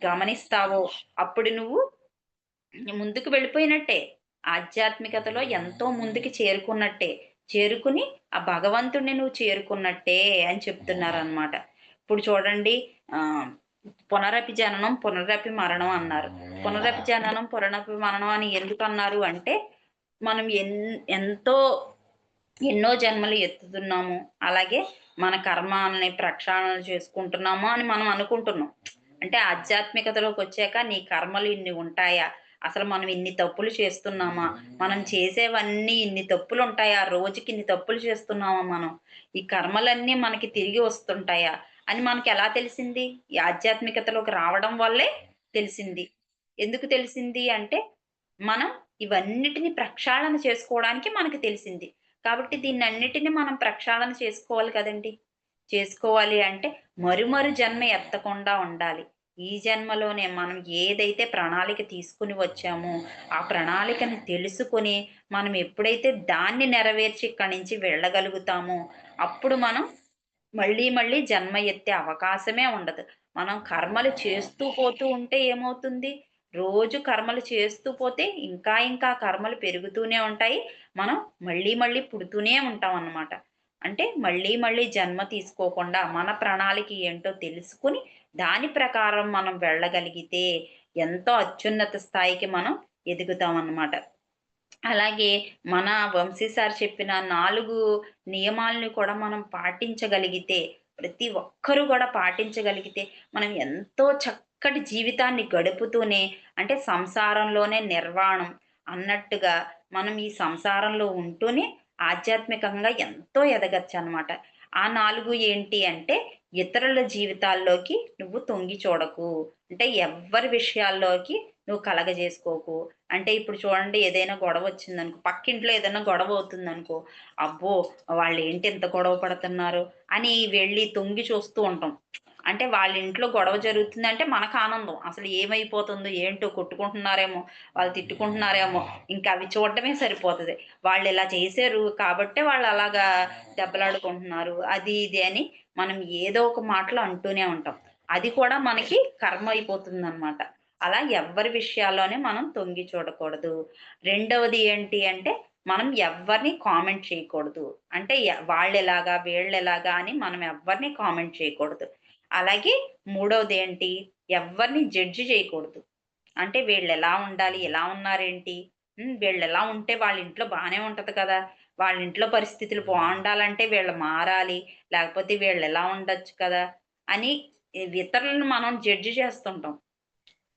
గమనిస్తావో, అప్పుడు నువ్వు ముందుకు వెళ్ళిపోయినట్టే. ఆధ్యాత్మికతలో ఎంతో ముందుకి చేరుకున్నట్టే. చేరుకుని ఆ భగవంతుడిని నువ్వు చేరుకున్నట్టే అని చెప్తున్నారనమాట. ఇప్పుడు చూడండి ఆహ్, పునరపి జననం, పునరపి మరణం అన్నారు. పునరపి జననం, పునరపి మరణం అని ఎందుకన్నారు అంటే, మనం ఎంతో ఎన్నో జన్మలు ఎత్తుతున్నాము. అలాగే మన కర్మాల్ని ప్రక్షాళన చేసుకుంటున్నాము అని మనం అనుకుంటున్నాం. అంటే ఆధ్యాత్మికతలోకొచ్చాక నీ కర్మలు ఇన్ని ఉంటాయా? అసలు మనం ఇన్ని తప్పులు చేస్తున్నామా? మనం చేసేవన్నీ ఇన్ని తప్పులుంటాయా? రోజుకి ఇన్ని తప్పులు చేస్తున్నామా మనం? ఈ కర్మలన్నీ మనకి తిరిగి వస్తుంటాయా? అని మనకెలా తెలిసింది? ఈ ఆధ్యాత్మికతలోకి రావడం వల్లే తెలిసింది. ఎందుకు తెలిసింది అంటే, మనం ఇవన్నిటిని ప్రక్షాళన చేసుకోవడానికి మనకు తెలిసింది. కాబట్టి దీన్నన్నిటిని మనం ప్రక్షాళన చేసుకోవాలి కదండీ! చేసుకోవాలి అంటే మరు జన్మ ఎత్తకుండా ఉండాలి. ఈ జన్మలోనే మనం ఏదైతే ప్రణాళిక తీసుకొని వచ్చామో, ఆ ప్రణాళికని తెలుసుకొని, మనం ఎప్పుడైతే దాన్ని నెరవేర్చి ఇక్కడి నుంచి వెళ్ళగలుగుతామో, అప్పుడు మనం మళ్ళీ జన్మ ఎత్తే అవకాశమే ఉండదు. మనం కర్మలు చేస్తూ పోతూ ఉంటే ఏమవుతుంది? రోజు కర్మలు చేస్తూ పోతే ఇంకా కర్మలు పెరుగుతూనే ఉంటాయి. మనం మళ్ళీ పుడుతూనే ఉంటామనమాట. అంటే మళ్ళీ జన్మ తీసుకోకుండా మన ప్రణాళిక ఏంటో తెలుసుకొని, దాని ప్రకారం మనం వెళ్ళగలిగితే ఎంతో అత్యున్నత స్థాయికి మనం ఎదుగుతామనమాట. అలాగే మన వంశీ సార్ చెప్పిన 4 నియమాల్ని కూడా మనం పాటించగలిగితే, ప్రతి ఒక్కరు గూడా పాటించగలిగితే, మనం ఎంతో చక్కటి జీవితాన్ని గడుపుతూనే అంటే సంసారంలోనే నిర్వాణం అన్నట్టుగా మనం ఈ సంసారంలో ఉంటూనే ఆధ్యాత్మికంగా ఎంతో ఎదగొచ్చనమాట. ఆ 4 ఏంటి అంటే, ఇతరుల జీవితాల్లోకి నువ్వు తొంగి చూడకు. అంటే ఎవ్వరి విషయాల్లోకి నువ్వు కలగజేసుకోకు. అంటే ఇప్పుడు చూడండి ఏదైనా గొడవొచ్చిందనుకో, పక్కింట్లో ఏదైనా గొడవవుతుందనుకో, అబ్బో! వాళ్ళేంటి ఇంత గొడవ పడుతున్నారు అని వెళ్లి తొంగి చూస్తూ ఉంటాం. అంటే వాళ్ళ ఇంట్లో గొడవ జరుగుతుందంటే మనకానందం. అసలు ఏమైపోతుందో, ఏంటో కొట్టుకుంటున్నారేమో, వాళ్ళు తిట్టుకుంటున్నారేమో, ఇంకా అవి చూడడమే సరిపోతది. వాళ్ళిలా చేశారు కాబట్టే వాళ్ళలాగా దెబ్బలాడుకుంటున్నారు. అది ఇది అని మనం ఏదో ఒక మాటలో అంటూనే ఉంటాం. అది కూడా మనకి కర్మ అయిపోతుందనమాట. అలా ఎవ్వరి విషయాల్లోనే మనం తొంగి చూడకూడదు. రెండవది ఏంటి అంటే, మనం ఎవ్వరిని కామెంట్ చేయకూడదు. అంటే వాళ్ళెలాగా, వీళ్ళెలాగా అని మనం ఎవ్వరిని కామెంట్ చేయకూడదు. అలాగే మూడవదేంటి, ఎవ్వరిని జడ్జ్ చేయకూడదు. అంటే వీళ్ళెలా ఉండాలి, ఇలా ఉన్నారేంటి? వీళ్ళెలా ఉంటే వాళ్ళ ఇంట్లో బానే ఉంటది కదా! వాళ్ళ ఇంట్లో పరిస్థితులు బావుండాలంటే వీళ్ళు మారాలి. లేకపోతే వీళ్ళెలా ఉండొచ్చు కదా! అని ఇతరులను మనం జడ్జ్ చేస్తుంటాం.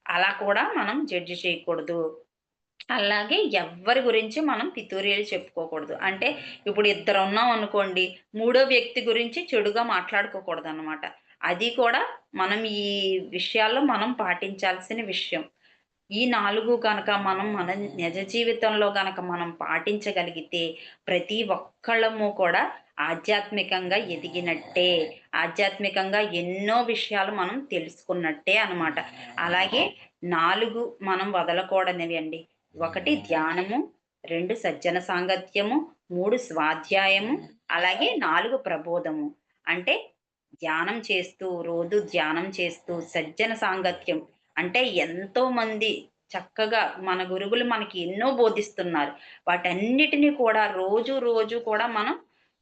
అలా కూడా మనం జడ్జ్ చేయకూడదు. అలాగే ఎవ్వరి గురించి మనం పితూరీలు చెప్పుకోకూడదు. అంటే ఇప్పుడు ఇద్దరున్నాం అనుకోండి, మూడో వ్యక్తి గురించి చెడుగా మాట్లాడుకోకూడదనమాట. అది కూడా మనం ఈ విషయాల్లో మనం పాటించాల్సిన విషయం. ఈ 4 గనక మనం మన నిజ జీవితంలో గనక మనం పాటించగలిగితే, ప్రతి ఒక్కళ్ళము కూడా ఆధ్యాత్మికంగా ఎదిగినట్టే. ఆధ్యాత్మికంగా ఎన్నో విషయాలు మనం తెలుసుకున్నట్టే అనమాట. అలాగే 4 మనం వదలకూడనివి అండి. 1 ధ్యానము, 2 సజ్జన సాంగత్యము, 3 స్వాధ్యాయము, అలాగే 4 ప్రబోధము. అంటే ధ్యానం చేస్తూ, రోజు ధ్యానం చేస్తూ, సజ్జన సాంగత్యం అంటే ఎంతోమంది చక్కగా మన గురువులు మనకి ఎన్నో బోధిస్తున్నారు. వాటన్నిటిని కూడా రోజు కూడా మనం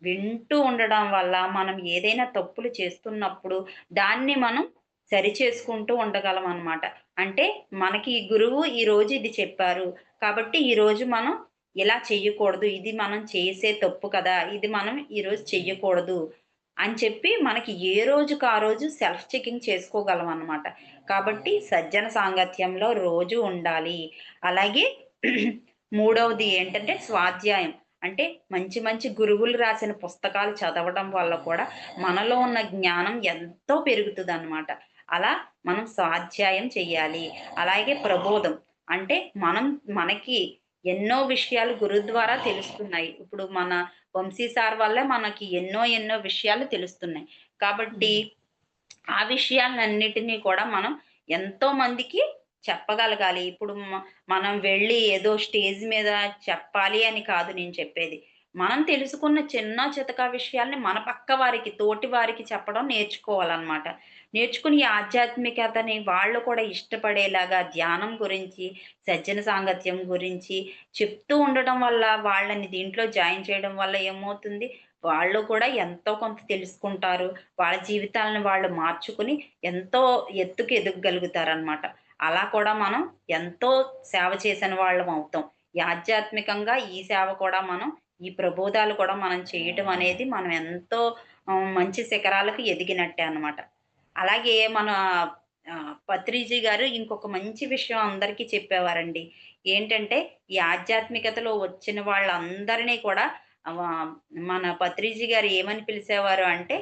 వింటూ ఉండడం వల్ల మనం ఏదైనా తప్పులు చేస్తున్నప్పుడు దాన్ని మనం సరిచేసుకుంటూ ఉండగలమనమాట. అంటే మనకి ఈ గురువు ఈరోజు ఇది చెప్పారు. కాబట్టి ఈరోజు మనం ఇలా చెయ్యకూడదు. ఇది మనం చేసే తప్పు కదా! ఇది మనం ఈరోజు చెయ్యకూడదు అని చెప్పి మనకి ఏ రోజుకి ఆ రోజు సెల్ఫ్ చెకింగ్ చేసుకోగలం అన్నమాట. కాబట్టి సజ్జన సాంగత్యంలో రోజు ఉండాలి. అలాగే మూడవది ఏంటంటే స్వాధ్యాయం. అంటే మంచి మంచి గురువులు రాసిన పుస్తకాలు చదవడం వల్ల కూడా మనలో ఉన్న జ్ఞానం ఎంతో పెరుగుతదనమాట. అలా మనం స్వాధ్యాయం చెయ్యాలి. అలాగే ప్రబోధం. అంటే మనకి ఎన్నో విషయాలు గురువు ద్వారా తెలుస్తున్నాయి. ఇప్పుడు మన వంశీ సార్ వల్లే మనకి ఎన్నో విషయాలు తెలుస్తున్నాయి. కాబట్టి హ్మ్. ఆ విషయాలన్నిటిని కూడా మనం ఎంతో మందికి చెప్పగలగాలి. ఇప్పుడు మనం వెళ్లి ఏదో స్టేజ్ మీద చెప్పాలి అని కాదు నేను చెప్పేది. మనం తెలుసుకున్న చిన్న చితకా విషయాల్ని మన పక్క వారికి, తోటి వారికి చెప్పడం నేర్చుకోవాలనమాట. నేర్చుకుని ఈ ఆధ్యాత్మికతని వాళ్ళు కూడా ఇష్టపడేలాగా ధ్యానం గురించి, సజ్జన సాంగత్యం గురించి చెప్తూ ఉండటం వల్ల వాళ్ళని దీంట్లో జాయిన్ చేయడం వల్ల ఏమవుతుంది, వాళ్ళు కూడా ఎంతో కొంత తెలుసుకుంటారు. వాళ్ళ జీవితాలను వాళ్ళు మార్చుకుని ఎంతో ఎత్తుకు ఎదగగలుగుతారనమాట. అలా కూడా మనం ఎంతో సేవ చేసిన వాళ్ళం అవుతాం. ఈ ఆధ్యాత్మికంగా ఈ సేవ కూడా మనం ఈ ప్రబోధాలు కూడా మనం చేయటం అనేది మనం ఎంతో మంచి శిఖరాలకు ఎదిగినట్టే అనమాట. అలాగే మన పత్రిజీ గారు ఇంకొక మంచి విషయం అందరికీ చెప్పేవారండి. ఏంటంటే ఈ ఆధ్యాత్మికతలో వచ్చిన వాళ్ళందరినీ కూడా ఆహ్, మన పత్రిజీ గారు ఏమని పిలిసేవారు అంటే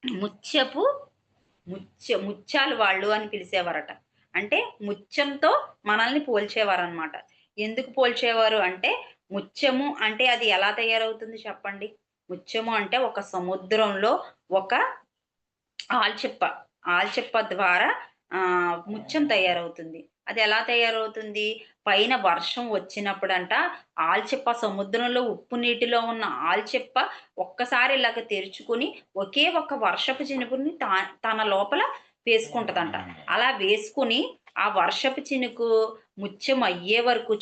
ముత్యపు ముత్యాలు వాళ్ళు అని పిలిసేవారట. అంటే ముత్యంతో మనల్ని పోల్చేవారనమాట. ఎందుకు పోల్చేవారు అంటే, ముత్యము అంటే అది ఎలా తయారవుతుంది చెప్పండి? ముత్యము అంటే ఒక సముద్రంలో ఒక ఆల్చిప్ప. ఆల్చిప్ప ద్వారా ముత్యం తయారవుతుంది. అది ఎలా తయారవుతుంది? పైన వర్షం వచ్చినప్పుడంట ఆల్చిప్ప సముద్రంలో ఉప్పు నీటిలో ఉన్న ఆల్చిప్ప ఒక్కసారి ఇలాగ తెరుచుకొని ఒకే ఒక్క వర్షపు చినుకుని తన లోపల వేసుకుంటదంట. అలా వేసుకొని ఆ వర్షపు చినుకు ముత్యం అయ్యే వరకు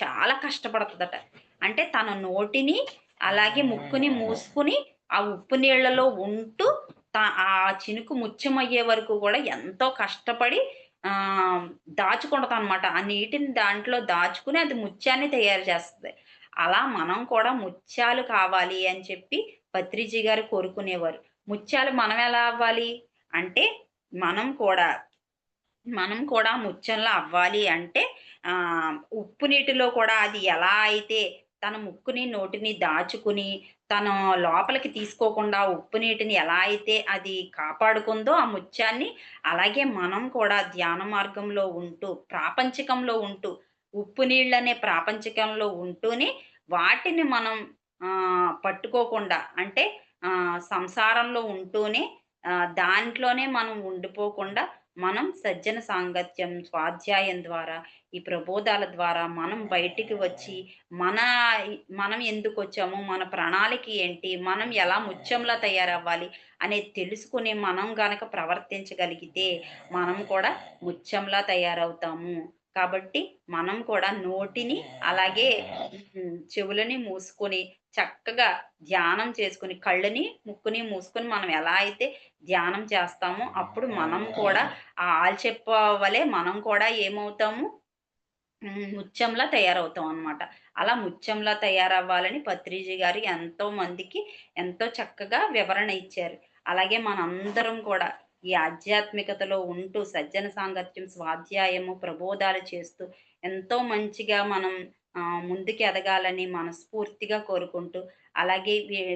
చాలా కష్టపడతదట. అంటే తన నోటిని అలాగే ముక్కుని మూసుకొని ఆ ఉప్పు నీళ్ళలో ఉంటూ ఆ చినుకు ముత్యమయ్యే వరకు గూడా ఎంతో కష్టపడి దాచుకుంటదనమాట. ఆ నీటిని దాంట్లో దాచుకుని అది ముత్యాన్ని తయారు చేస్తది. అలా మనం కూడా ముత్యాలు కావాలి అని చెప్పి పత్రిజీ గారు కోరుకునేవారు. ముత్యాలు మనం ఎలా అవ్వాలి? అంటే మనం కూడా మనం కూడా ముత్యంలా అవ్వాలి అంటే ఉప్పు నీటిలో కూడా అది ఎలా అయితే తన ముక్కుని, నోటిని దాచుకుని తను లోపలికి తీసుకోకుండా ఉప్పు నీటిని ఎలా అయితే అది కాపాడుకుందో ఆ ముత్యాన్ని, అలాగే మనం కూడా ధ్యాన మార్గంలో ఉంటూ, ప్రాపంచికంలో ఉంటూ, ఉప్పు నీళ్ళనే ప్రాపంచికంలో ఉంటూనే వాటిని మనం పట్టుకోకుండా అంటే సంసారంలో ఉంటూనే దాంట్లోనే మనం ఉండిపోకుండా మనం సజ్జన సాంగత్యం, స్వాధ్యాయం ద్వారా, ఈ ప్రబోధాల ద్వారా మనం బయటికి వచ్చి, మన మనం ఎందుకొచ్చాము, మన ప్రణాళిక ఏంటి, మనం ఎలా ముత్యంలా తయారవ్వాలి అనేది తెలుసుకొని మనం గనక ప్రవర్తించగలిగితే, మనం కూడా ముత్యంలా తయారవుతాము. కాబట్టి మనం కూడా నోటిని అలాగే చెవులని మూసుకొని చక్కగా ధ్యానం చేసుకొని, కళ్ళని, ముక్కుని మూసుకొని మనం ఎలా అయితే ధ్యానం చేస్తామో, అప్పుడు మనం కూడా ఆ ఆల్చిప్ప వలె మనం కూడా ఏమవుతాము ముత్యంలా తయారవుతాం అనమాట. అలా ముత్యంలా తయారవ్వాలని పత్రిజీ గారు ఎంతో మందికి ఎంతో చక్కగా వివరణ ఇచ్చారు. అలాగే మనందరం కూడా ఈ ఆధ్యాత్మికతలో ఉంటూ సజ్జన సాంగత్యం, స్వాధ్యాయము, ప్రబోధాలు చేస్తూ ఎంతో మంచిగా మనం ముందుకు ఎదగాలని మనస్ఫూర్తిగా కోరుకుంటూ, అలాగే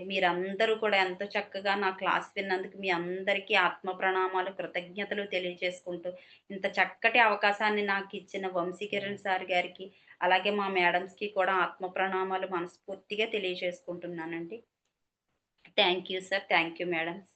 మీరందరూ కూడా ఎంతో చక్కగా నా క్లాస్ విన్నందుకు మీ అందరికీ ఆత్మ ప్రణామాలు, కృతజ్ఞతలు తెలియజేసుకుంటూ ఇంత చక్కటి అవకాశాన్ని నాకిచ్చిన వంశీకిరణ్ సార్ గారికి, అలాగే మా మేడమ్స్‌కి కూడా ఆత్మ ప్రణామాలు మనస్ఫూర్తిగా తెలియజేసుకుంటున్నానండి. Thank you sir. Thank you madams.